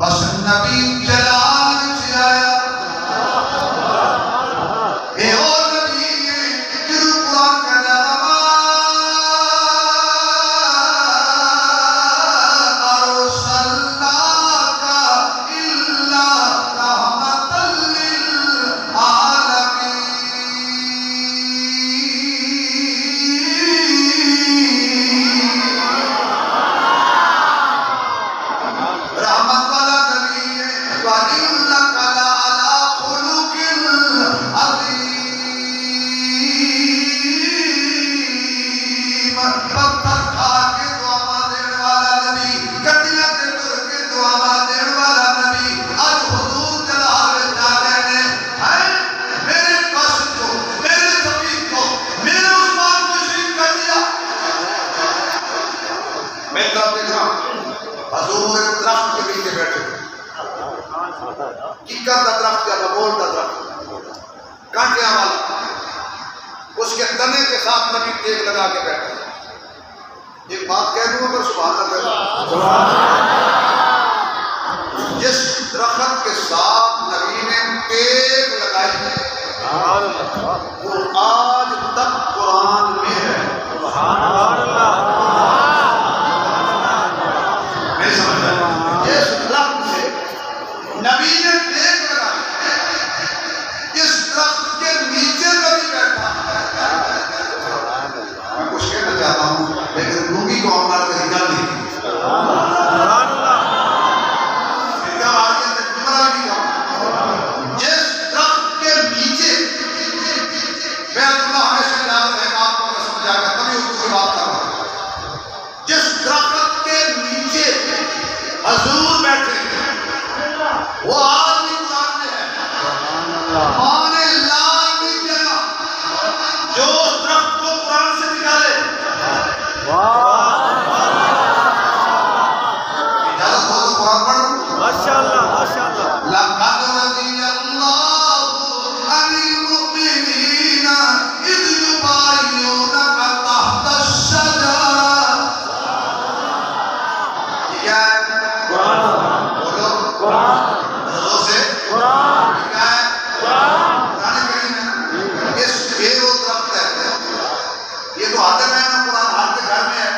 بس نبی جلال سے آیا اے او نبی جنہوں قرآن کا نامہ اس کے تنے کے ساتھ نبی ٹیک لگا کے بیٹھا ایک بات کہہ دوں اگر سبحان اللہ جس درخت کے ساتھ نبی نے ٹیک لگائی وہ آج تک قرآن میں ہے میں سمجھ رہا جس درخت سے نبی نے ٹیک لگائی اس درخت کے نیچے نبی بیٹھا میں کچھ کہنا چاہتا ہوں لیکن رومی کو ہمارا کہیں گل نہیں جس درخت کے نیچے میں اللہ ہمیشہ جان رہے آپ کو میں سمجھا گا تبھی اس کو بات کر رہا ہوں جس درخت کے نیچے حضور بیٹھے وہ آدمی قرآن میں ہے آنے لال بھی جنا جو اس درخت کو قرآن سے نکالے اجازت ہو تو قرآن پڑھو ماشاءاللہ ماشاءاللہ لقد رضي الله عن المؤمنين إذ يبايعونك تحت الشجرة کیا ہے بولو حضور سے کیا ہے قرآن کریم ہے اس یہ وہ درخت ہے یہ تو حاضر ہے نا قرآن ہر کے گھر میں ہے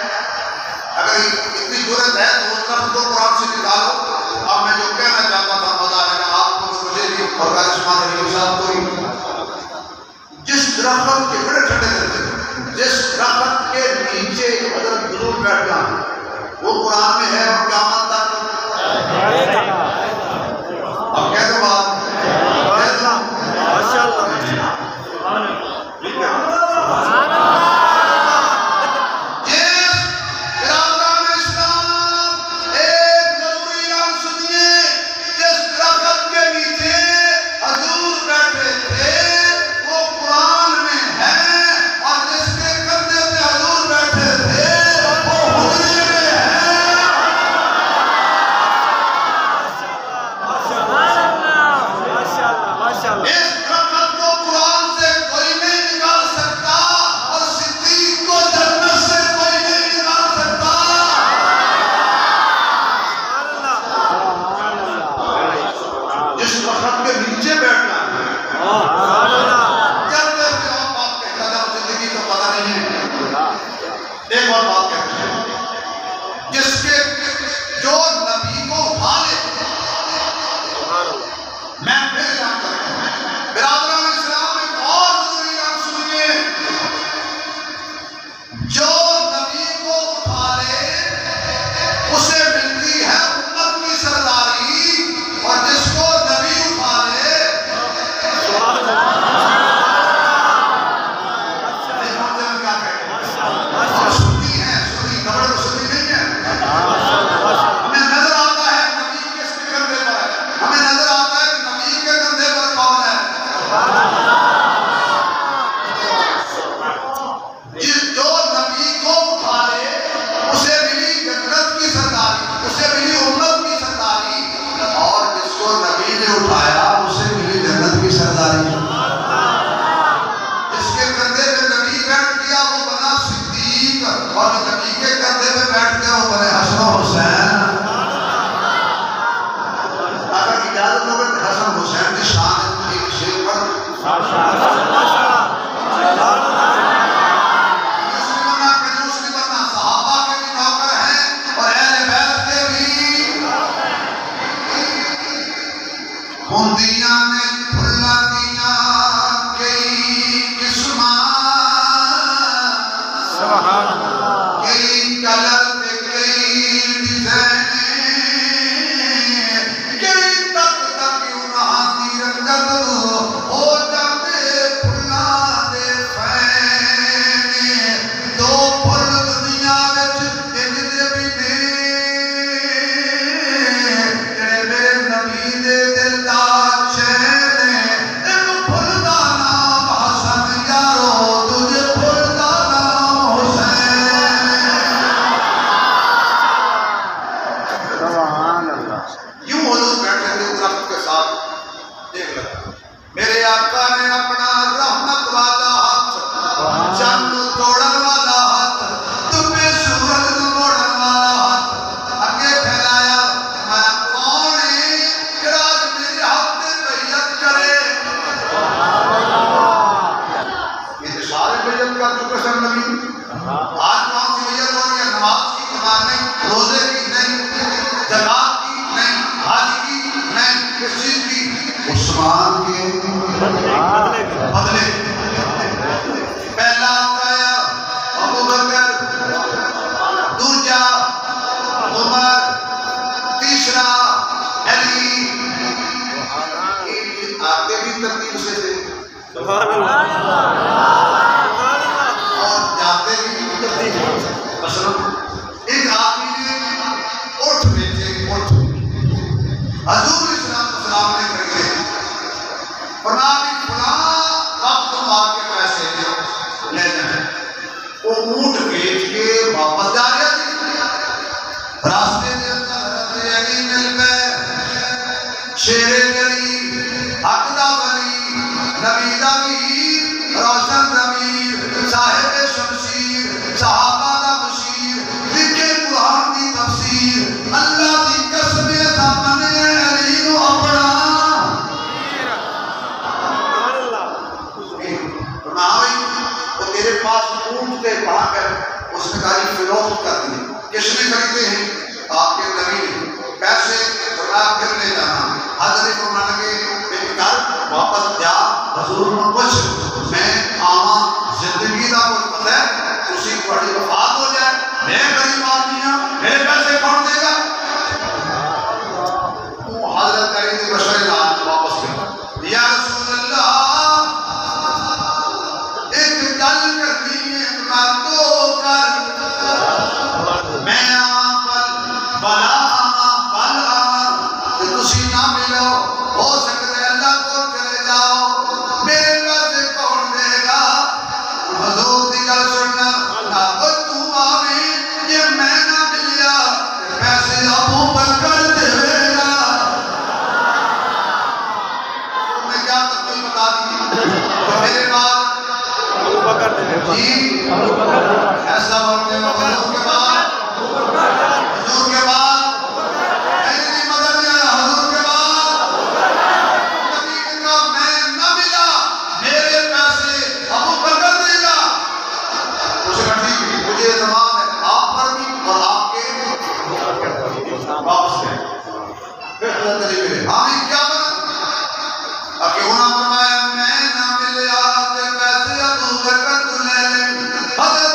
اگر اتنی ضرورت ہے تو اس درخت کو قرآن سے نکالو اب میں جو کہنا چاہتا تھا مزہ آئے گا آپ کو مجھے بھی اور عثمان علی صاحب کو بھی جس درخت کے بڑے ٹھنڈے تھے جس درخت کے نیچے حضرت حضور بیٹھ جانا وہ قرآن میں ہے اور قیامت تک اب کہہ دو بات ماشاءاللہ ایک اور بات کہتے ہیں جس کے جو نبی کو اٹھا لے میں پھر کام کرتا ہوں برادران اسلام ایک اور ضروری کام سنیے جو نبی کو اٹھا لے اسے ملتی ہے امت کی سرداری اور جس کو نبی اٹھا لے سنی ہے سنی کمرے کو سنی نہیں ہے قریب بیٹھ گیا وہ بنا صدیق، اور نبی کے کندھے پہ بیٹھ گیا وہ بنے حسن و حسین۔ اگر اجازت ہوگی تو حسن حسین کی شان ایک شیر پر ہندیاں نے پھلا دیا کئی قسماں، کئی کلر تے کئی ڈیزائن، کئی تک تک انہاں دی رنگت ہو جاتے پھلاں دے فین۔ دو پھل دنیا وچ انج دے بھی نے جڑے میرے نبی دے دل دا میرے آقا نے اپنا رحمت والا ہاتھ، چند توڑن والا ہاتھ، تمہیں سورج موڑن والا ہاتھ اگے پھیلایا۔ میں کون ہے جڑا آج میرے ہاتھ سے بیعت کرے؟ یہ تو سارے بیعت کر چکے سن نبی۔ آج کون سی بیعت ہو رہی ہے؟ نماز کی نہیں، روزے کی نہیں، زکات کی نہیں، حج کی نہیں، کس چیز کی؟ عثمان کے بدلے۔ پہلا آیا ابو بکر، دوجا عمر، تیسرا علی۔ آگے بھی ترتیب سے تھے اور جاتے بھی ترتیب سے۔ مثلا ایک آدمی نے اٹھ بیٹھے، اٹھ حضور السلام نے کہے فرمایا فلاں وقت آ کے پیسے لے جائیں۔ وہ اونٹ بیچ کے واپس جا رہا تھی، راستے میں حضرت علی مل گئے، شیر علی، حق دا ولی، نبی دا میر، روشن ضمیر، صاحب شمشیر، صحابہ دا بشیر، لکھے قرآن دی تفسیر، اللہ دی قسم سامنے علی نو اپنا وہ تیرے پاس اونٹ تھے کہاں گئے؟ اس نے کہا جی فروخت کر دیے۔ کس نے خریدے ہیں؟ آپ کے نبی نے۔ پیسے فرمایا پھر لے جانا۔ حضرت فرمانے لگے ایک کر واپس جا، حضور نے پوچھ میں آواں زندگی دا کوئی پتہ ہے؟ اسی بڑی وفات ہو جائے، میں غریب آدمی ہوں، میرے پیسے کون دے گا؟ حضرت علی نے مشورے نال واپس گئے۔ یا رسول اللہ ایک گل کرنی ہے، میں تو کر میں بلا کہ تسی نہ ملو، ہو سکتا ہے اللہ کو چلے جاؤ، میرے پیسے کون دے گا؟ حضور دی گل سننا نہ کوئی تو آویں یہ میں نہ ملیا پیسے ابو بکر دے گا۔ میں کیا تک بتا دی میرے بعد جی ایسا بولتے ہو حضور کے بعد، حضور کے بعد میری مدد نہیں آیا، حضور کے بعد نبی نے کہا میں نہ ملا، میرے پیسے ابو بکر دے گا۔ اسے کہا ٹھیک مجھے اعتماد ہے آپ پر بھی اور آپ کے واپس گئے۔ پھر حضرت علی ملے، آمین کیا بنا؟ کہ انہوں نے فرمایا میں نہ ملیا تے پیسے ابو بکر تو لے لیں۔ حضرت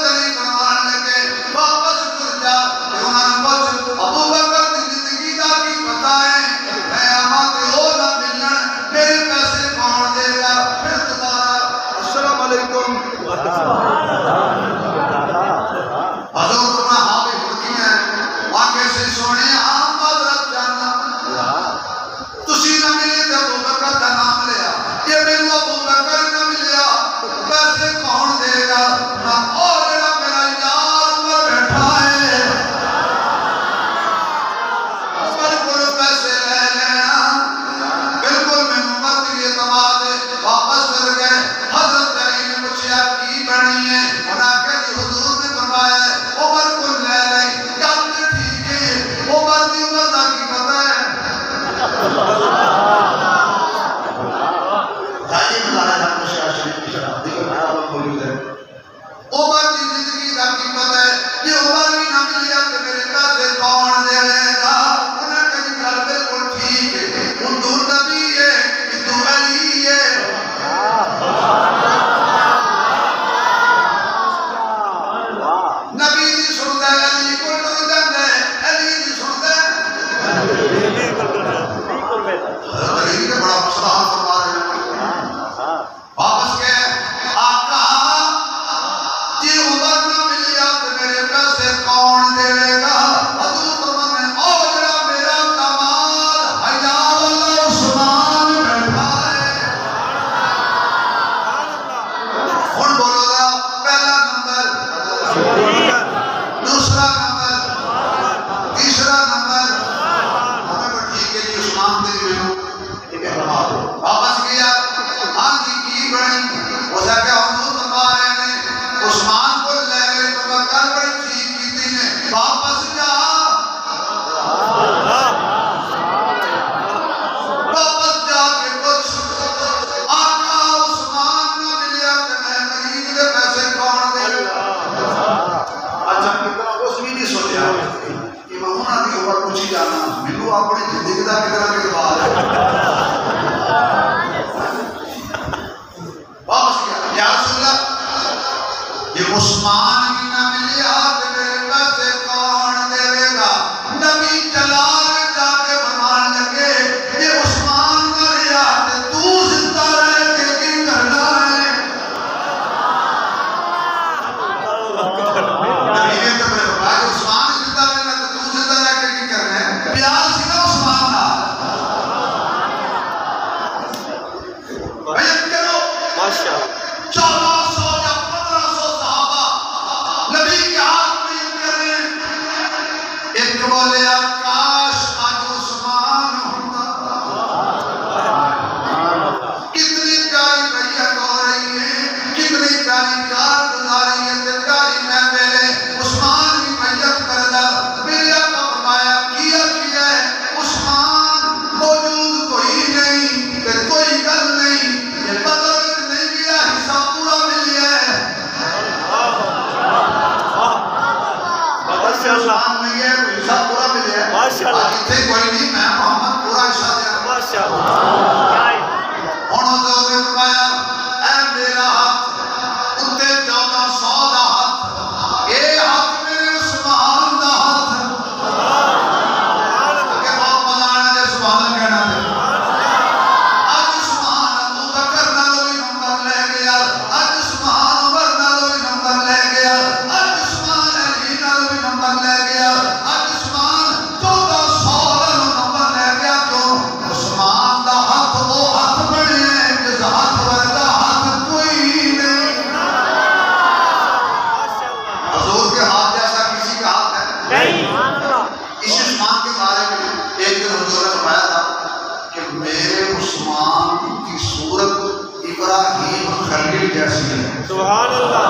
بنی ہے انہاں کہ حضور نے فرمایا عمر کو لے لیں گل ٹھیک ہے عمر دی عمر دا کی پتہ ہے جائیے بتانا جب مشاہ شریف کی شرح دیکھو بڑا موجود ہے عمر دی زندگی دا کی پتہ ہے کہ عمر بھی نہ ملیا کہ میرے پیسے کون دے گا انہاں کہ گل بالکل ٹھیک ہے تو نبی ہے تو علی ہے نبی دی سندا ہے علی کو ٹر جاندا ہے علی دی سندا ہے علی نے بڑا مسئلہ حل فرما رہے ہیں واپس گئے آقا جی عمر نہ ملیا تو میرے پیسے کون دے گا حضور فرماتے ہیں او جڑا میرا داماد حیال اللہ عثمان بیٹھا ہے ہن بولو ذرا پہلا نمبر دوسرا نمبر تیسرا نمبر ہمیں تو ٹھیک ہے جی عثمان دے ملو ٹھیک ہے فرما دو واپس گیا ہاں جی کی بنی وہ جا کے حضور فرما رہے ہیں عثمان کو لے گئے تو میں کل بڑی ٹھیک کی تھی نے واپس جا واپس جا کے کچھ آقا عثمان نہ ملیا کہ میں مرید کے پیسے کون دے اچھا کتنا اس بھی نہیں سوچا کہ میں انہاں دی عمر پوچھی جانا مینوں اپنی زندگی دا کتنا اعتبار ہے واپس گیا یا رسول اللہ یہ عثمان بھی نہ ملیا تو میرے پیسے کون دے گا نبی جلال جا کے فرمان لگے یہ عثمان مریا تو زندہ رہ کے کی کرنا ہے نبی نے تو فرمایا کہ عثمان زندہ رہنا تو زندہ رہ کے کی کرنا ہے پیار سی نا عثمان نال بیعت کرو ماشاء 1400 یا 1500 صحابہ نبی کے ہاتھ میں کر رہے ہیں ایک بولے کاش آج عثمان ہوتا کتنی پیاری بیعت ہو رہی ہے کتنی پیاری کارگزاری ہے تے پیاری محفل ہے عثمان بھی بیعت کردا میرے آقا فرمایا کیا ہے عثمان موجود کوئی نہیں تے کوئی گل نہیں یہ بدر میں نہیں گیا حصہ پورا ملیا ہے ماشاء اللہ عثمان میں گیا کوئی حصہ پورا ملیا ہے ماشاء اللہ اتنے کوئی نہیں میں محمد پورا حصہ دیا ماشاء اللہ ہن حضور نے فرمایا اے میرا ہاتھ اتنے 1400 دا ہاتھ اے ہاتھ میرے عثمان دا ہاتھ کہ بہت مزہ آنا جے سبحان اللہ کہنا تے اج عثمان ابو بکر نالوں بھی نمبر لے گیا اج عثمان عمر نالوں بھی نمبر لے گیا اج عثمان علی نالوں بھی نمبر لے گیا اج عثمان 1400 نالوں نمبر لے گیا کیوں عثمان دا ہاتھ وہ ہاتھ بنے جس ہاتھ ورگا ہاتھ کوئی نہیں حضور کے ہاتھ جیسا کسی کا ہاتھ ہے اس عثمان کے بارے میں ایک دن حضور نے فرمایا تھا کہ میرے عثمان کی صورت ابراہیم خلیل جیسی ہے سبحان اللہ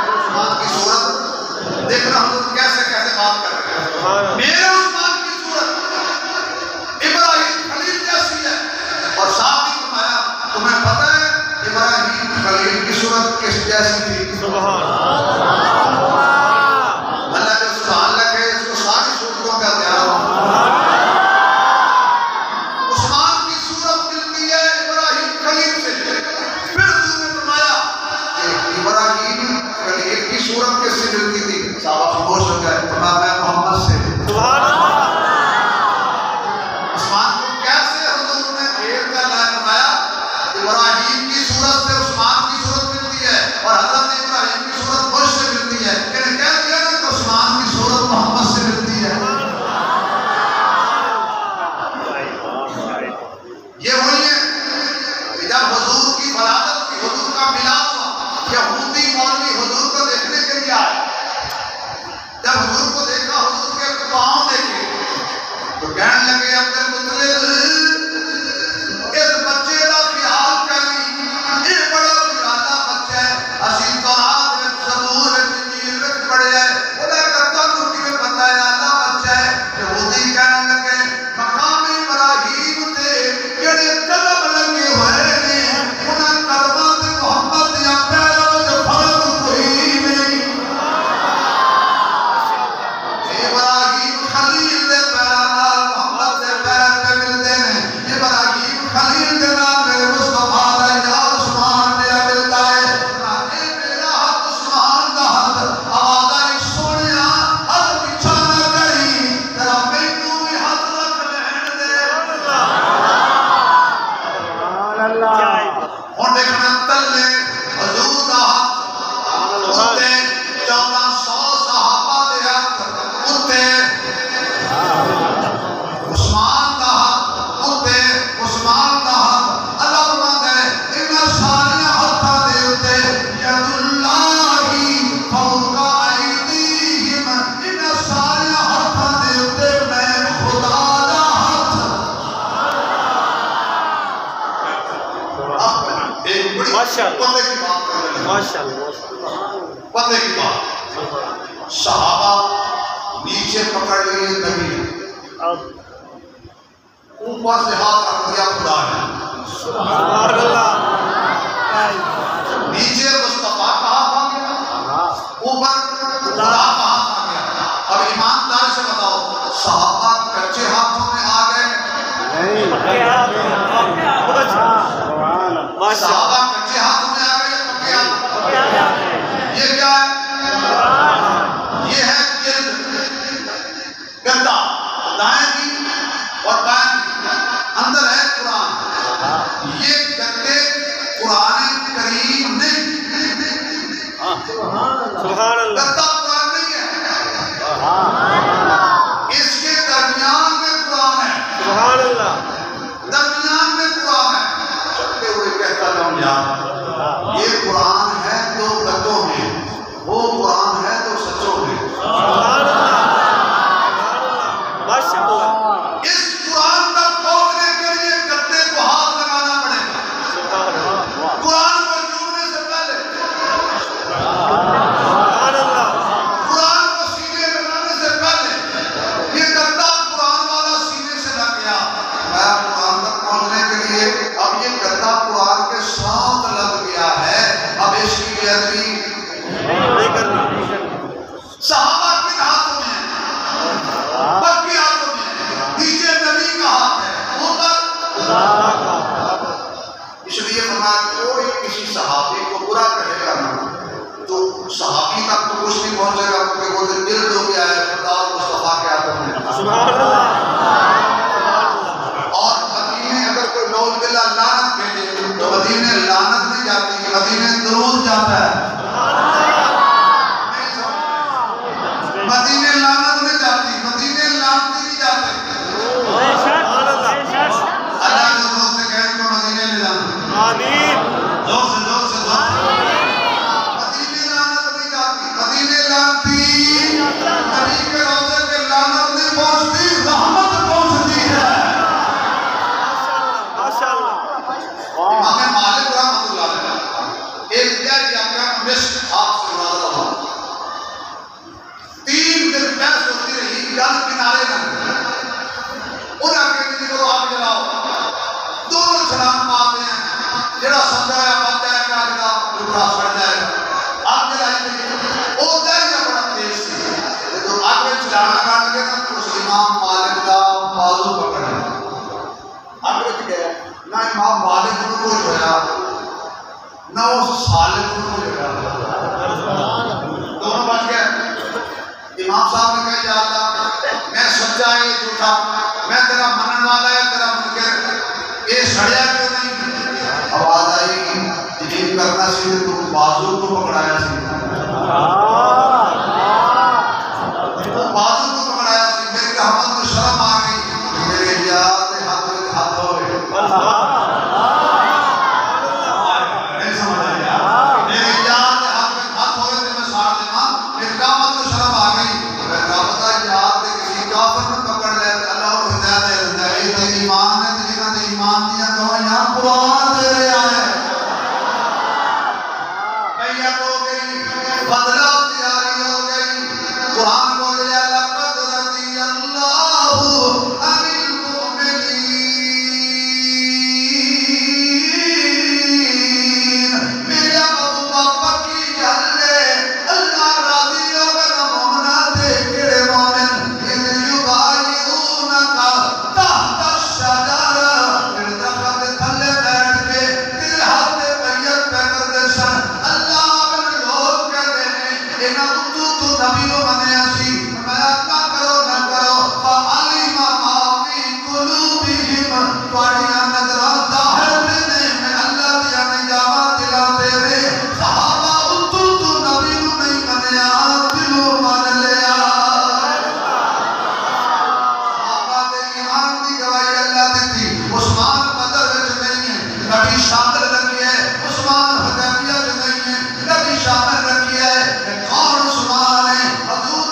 عثمان کی صورت دیکھنا حضور کیسے کیسے بات کر رہے ہیں میرے عثمان کی صورت ابراہیم خلیل جیسی ہے اور ساتھ ہی فرمایا تمہیں پتہ ہے ابراہیم خلیل کی صورت کس جیسی تھی سبحان اللہ جو سبحان اللہ کہے اس کو ساری صورتوں کا دھیان عثمان کی صورت ملتی ہے ابراہیم خلیل سے پھر حضور نے فرمایا کہ ابراہیم خلیل کی صورت کس سے ملتی تھی صحابہ خاموش ہو گئے فرمایا میں محمد سے سبحان اللہ عثمان کو کیسے حضور نے گھیر کر لائے فرمایا ابراہیم کی صورت سے عثمان کی صورت ملتی ہے اور حضرت ابراہیم کی صورت مجھ سے ملتی ہے انہیں کہہ دیا نا کہ عثمان کی صورت محمد سے ملتی ہے یہ وہی ہے کہ جب حضور کی ولادت کی حضور کا ملاد ہوا یہودی مولوی حضور کو دیکھنے کے لیے آئے جب حضور کو دیکھا حضور کے پاؤں دیکھے تو کہنے لگے عبد المطلب اس بچے کا خیال کری یہ بڑا پیارا بچہ ہے ماشاءاللہ پتہ کی بات صحابہ نیچے پکڑ لیے نبی اوپر سے ہاتھ رکھ دیا خدا نے سبحان اللہ نیچے مصطفیٰ کا ہاتھ آ گیا اوپر خدا کا ہاتھ آ گیا اب ایماندار سے بتاؤ صحابہ کچے ہاتھوں میں آ گئے صحابہ کچے ہاتھوں میں آ گئے یا پکے ہاتھوں میں؟ یہ کیا ہے؟ یہ ہے جلد گدا دائیں کی اور بائیں کی اندر ہے قرآن یہ گدے قرآن کریم نہیں سبحان اللہ گدا قرآن نہیں ہے اس کے درمیان میں قرآن ہے سبحان اللہ درمیان میں قرآن ہے چلتے ہوئے کہتا جاؤں یار یہ قرآن ہے تو گدوں میں وہ قرآن ہے تو سچوں میں سبحان اللہ ماشاءاللہ اس قرآن تک پہنچنے کے لیے گدے کو ہاتھ لگانا پڑے گا سبحان اللہ قرآن کو چومنے سے پہلے سبحان اللہ قرآن کو سینے لگانے سے پہلے یہ گدا قرآن والا سینے سے لگ گیا میں قرآن تک پہنچنے کے لیے اب یہ گدا قرآن کے ساتھ لگ گیا ہے اب اس کی بے ادبی نہیں کرنی صحابہ کے ہاتھوں میں ہے بکی ہاتھوں میں ہے نیچے نبی کا ہاتھ ہے اوپر اس لیے فرمایا کوئی کسی صحابی کو برا کہے گا نا تو صحابی تک تو کچھ نہیں پہنچے گا کیونکہ وہ دن دل ہو گیا ہے خدا اور مصطفیٰ کے ہاتھوں میں سبحان اللہ اور مدینے اگر کوئی نعوذ باللہ لعنت بھیجے تو مدینے لعنت نہیں جاتی مدینے درود جاتا ہے مدینے لعنت نہیں جاتی مدینے لعنتی نہیں جاتے اللہ کے دوست سے کہیں کو مدینے لے جانا آمین زور سے مدینے لعنت نہیں جاتی مدینے لعنتی نبی کے روضے پہ لعنت نہیں پہنچتی رحمت پہنچتی ہے ماشاءاللہ امام مالک رحمۃ اللہ علیہ ایک دیر یا کم مشق آپ سے نازل ہوا 3 دن بحث ہوتی رہی جل کنارے نہ انہیں کہ جی کرو آگ جلاؤ دونوں چھلانگ مارتے ہیں جڑا سمجھا ہے بچ جائے گا جڑا جھوٹا سڑ جائے گا آگ جلائی گئی وہ درجہ بڑا تیز تھی تو آگ میں چھلانگ لگا لگے نا تو اس امام مالک کا بازو پکڑ لیا آگ میں گیا نہ امام مالک کو کوئی ہویا نہ اس سالک کو کوئی ہویا دونوں بچ گئے امام صاحب نے کہا یا اللہ میں سچا ہے جھوٹا میں تیرا منن والا ہے تیرا منکر یہ سڑیا کیوں نہیں آواز آئی یقین کرنا سی تو بازو کو پکڑایا سی بازو کو پکڑایا سی میری رحمت کو شرم آ گئی میرے یار کے ہاتھ ہوئے نہیں سمجھ آیا میرے یار کے ہاتھ ہوئے تھے میں ساڑھ دینا میری رحمت کو شرم آ گئی میں کہا پتا یار کے کسی کافر میں پکڑ لے اللہ اور ہدایت دے دیتا ہے یہ تو ایمان ہے تو جنہوں نے ایمان دیا تو یہاں قرآن دے رہا ہے بیعت ہو گئی بدلہ تیاری ہو گئی قرآن بولے لقد رضی اللہ عن المؤمنین میرا بابا پکی جلے اللہ راضی ہوگا مومنہ دے کڑے مومن اذ یبایعونکا تحت الشجرہ پھر درخت تھلے بیٹھ کے تیرے ہاتھ بیعت پہ کر دے سن اللہ اپنے لوگ کہتے ہیں انہاں تو نبی کو منے اسی میں اپنا کرو نہ کرو فعلم ما فی قلوبہم تواڈیاں نظراں ظاہر میں اللہ دیا نجاوا دلا تیرے صحابہ تو نبی کو نہیں منیا دلوں من لیا صحابہ دے ایمان دی گواہی اللہ دیتی عثمان بدر وچ نہیں ہے نبی شامل رکھی ہے عثمان حدیبیہ وچ نہیں ہے نبی شامل رکھی ہے کون عثمان ہے حضور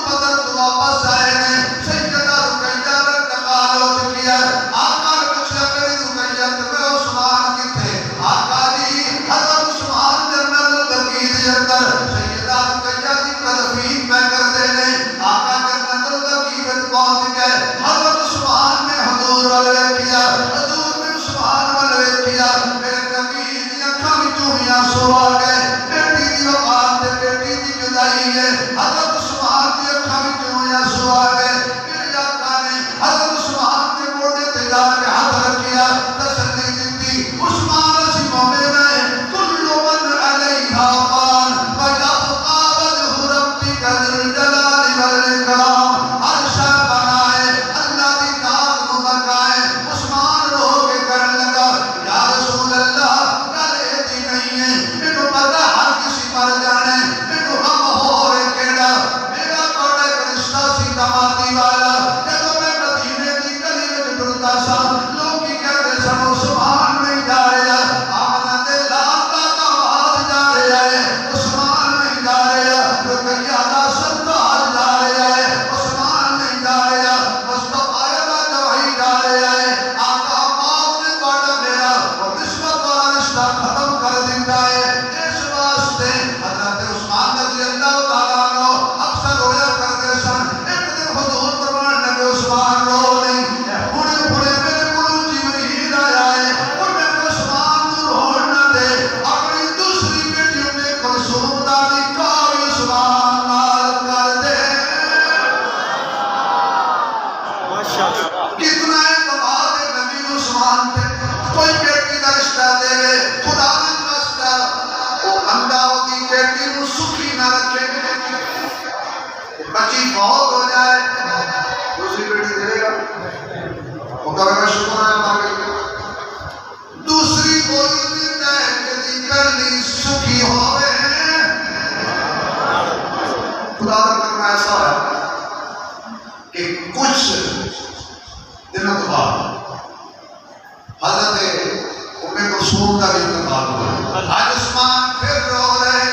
بچی بہت ہو جائے دوسری بیٹی دے گا وہ کہے گا شکر ہے مر گئی دوسری کوئی دیتا ہے کہ پہلی سکھی ہوئے خدا کرنا ایسا ہے کہ کچھ دنوں کے بعد حضرت ام کلثوم کا انتقال ہوا آج عثمان پھر رو رہے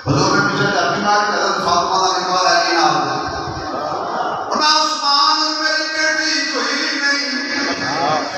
حضور نے پیچھے جاتی مار کے حضرت فاطمہ کا نکال ہے کہ نہ ورنہ عثمان اور میری بیٹی کوئی نہیں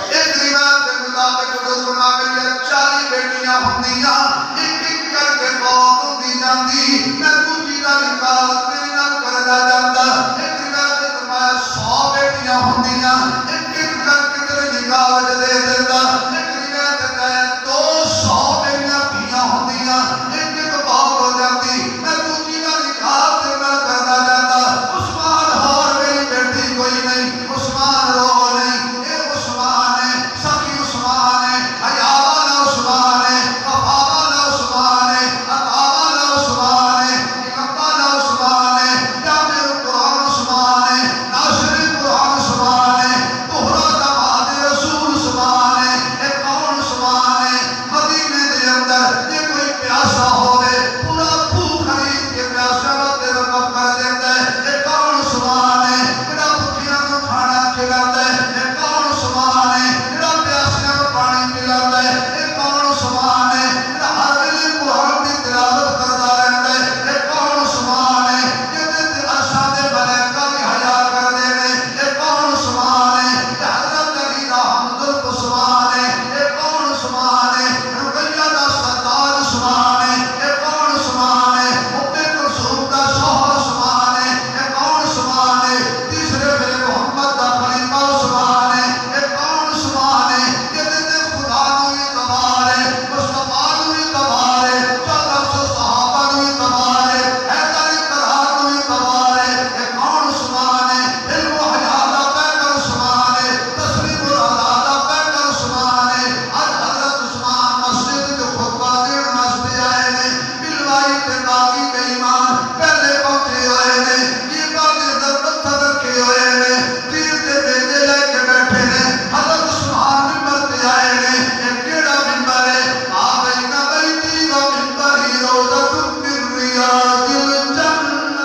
ایک روایت کے مطابق حضور فرماتے ہیں 40 بیٹیاں ہوندیاں ایک ایک کر کے موت ہوندی جاندی میں دوسری کا نکال تیرے نال کردا جاندا ایک روایت میں فرمایا 100 بیٹیاں ہوندیاں ایک ایک کر کے تیرے نکال دے دیندا ایک روایت ہے 200 بیٹیاں دھیاں ہوندیاں ایک ایک موت ہو جاندی میں دوسری کا نکال تیرے نال کردا جاندا عثمان اور میری بیٹی کوئی نہیں عثمان رو نہیں اے عثمان ہے سخی عثمان ہے حیا والا عثمان ہے وفا والا عثمان ہے عطا والا عثمان ہے حکمت والا عثمان ہے جامع القرآن عثمان ہے ناصر القرآن عثمان ہے طہرا داماد رسول عثمان ہے اے کون عثمان ہے مدینے دے اندر یہ کوئی پیاسا ہوئے پورا بھوک خرید کے پیاسا وقت رقم کر دیتا ہے اے کون عثمان ہے میرا بھوکیاں کو کھانا کھلاتا ہے اے کون عثمان ہے میرا پیاسیاں کو پانی پلاتا ہے اے کون عثمان ہے میرا ہر ویلے قرآن کی تلاوت کرتا رہتا ہے اے کون عثمان ہے جہدے عرشاں دے ملائکہ بھی حیا کر دے اے کون عثمان ہے کہ حضرت علی دا حمد عثمان ہے اے کون عثمان ہے رقیہ دا سردار عثمان ہے اے کون عثمان ہے ام کلثوم دا شوہر عثمان ہے اے کون عثمان ہے تیسرے میرے محمد دا خلیفہ عثمان ہے اے کون عثمان ہے جہدے خدا نو اعتبار ہے مصطفیٰ نو اعتبار ہے 1400 صحابہ نو اعتبار ہے حیدر کرار نو اعتبار ہے اے کون عثمان ہے علم و حیا دا پیکر عثمان ہے تسلیم العلا دا پیکر عثمان ہے آج حضرت عثمان مسجد جو خطبہ دین واسطے آئے نے بلوائی تے باغی بے ایمان پہلے پہنچے ہوئے نے یہ باغی در پتھر رکھے ہوئے نے تیر تے بیجے لے کے بیٹھے نے حضرت عثمان ممبر تے آئے نے ایک کیڑا ممبر ہے آبئی کا بیتی و ممبر ہی روضت من ریاض الجنہ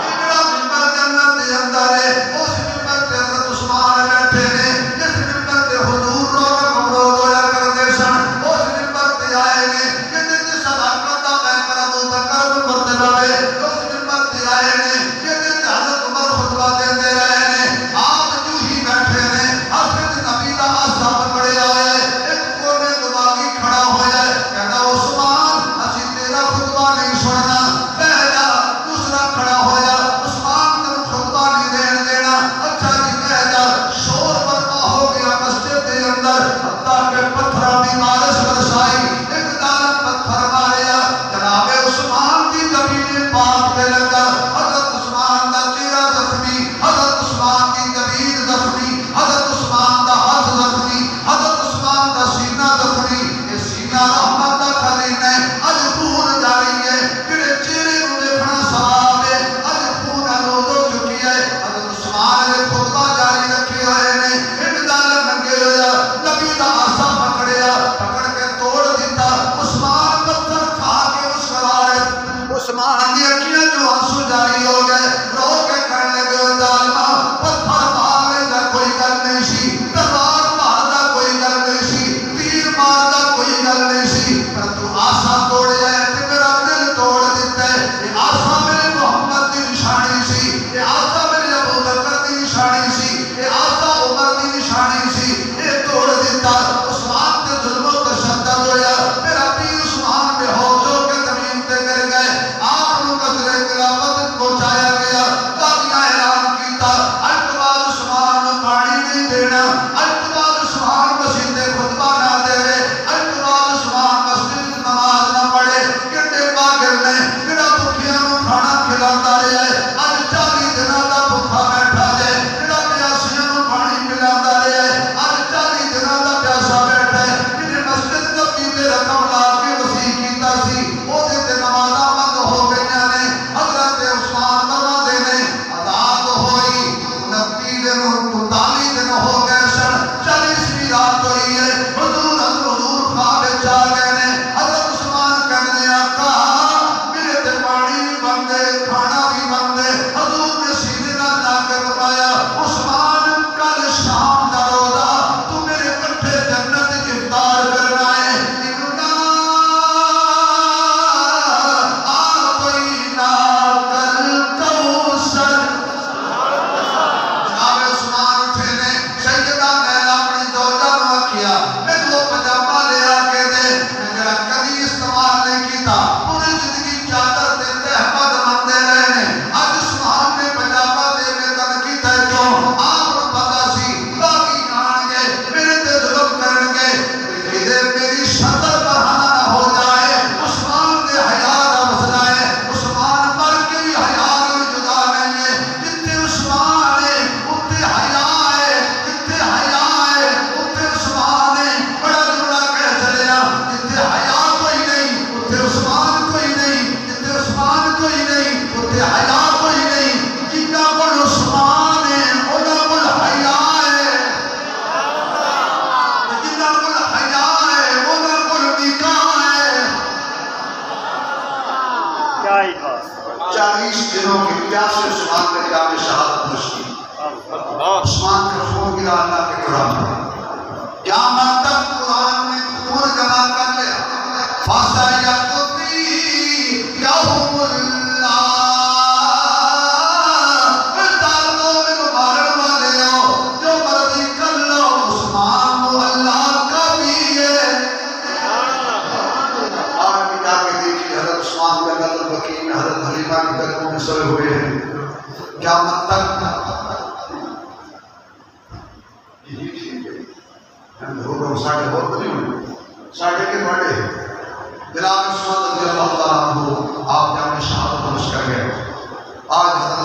ایکڑا ممبر جنت دے اندر ہے اس ممبر تے حضرت عثمان بیٹھے نے جس ممبر تے حضور روک ممرود ہویا کرتے سن اس ممبر تے آئے نے جہدے تے صداقت دا پیکر ابو بکر ممبر تے بابے اس ممبر تے آئے نے جہدے تے حضرت عمر خطبہ دیندے رہے نے آپ جو ہی بیٹھے نے حضرت نبی دا عصا پکڑے آئے ایک کونے دماغی کھڑا ہویا ہے کہنا عثمان اسی تیرا خطبہ نہیں سننا پہلا دوسرا کھڑا ہویا عثمان تم خطبہ نہیں دین دینا اچھا جی پہلا شور برپا ہو گیا مسجد دے اندر حتیٰ کہ پتھرہ بھی بارش برسائی ایک دارن پتھر ماریا جناب عثمان دی زمین پاک کیتا پوری زندگی چادر تے تہمت مندے رہے اج عثمان نے پنجابہ دے میں تن کیتا ہے جو آپ کو پتا سی باقی جان گے میرے تے ظلم کرن گے کہ میری شکل بہانہ نہ ہو جائے عثمان دے حیا دا مسئلہ ہے عثمان مر کے بھی حیا نال جدا نہیں ہے جتنے عثمان ہے اتنے حیا ہے جتنے حیا ہے اتنے عثمان ہے بڑا جملہ کہہ چلیا جتنے حیا کوئی نہیں اتنے عثمان کوئی نہیں جتنے عثمان کوئی نہیں اتنے حیا کوئی نہیں جنہ کول عثمان ہے انہاں کول حیا ہے جنہ کول حیا ہے انہاں کول نکاح ہے کیا ہی بات 40 دنوں کے پیاسے عثمان نے جام شہادت نوش کی عثمان کا خون گرا اللہ کے قرآن میں قیامت تک قرآن میں خون جمع کر لیا فَسَيَقْضِيَهُمُ اللَّهُ ظالموں میں مارن والے ہو جو مرضی کر لو عثمان کو اللہ کا بھی ہے آج بھی جا کے دیکھیے حضرت عثمان کا قتل بقیع میں حضرت حلیمہ کی قدموں میں سوئے ہوئے ہیں قیامت تک ساڑھے بہت نہیں ہوئے ساڑھے کے بڑے جناب عثمان رضی اللہ تعالیٰ عنہ آپ جامع شہادت نوش کر گئے آج حضرت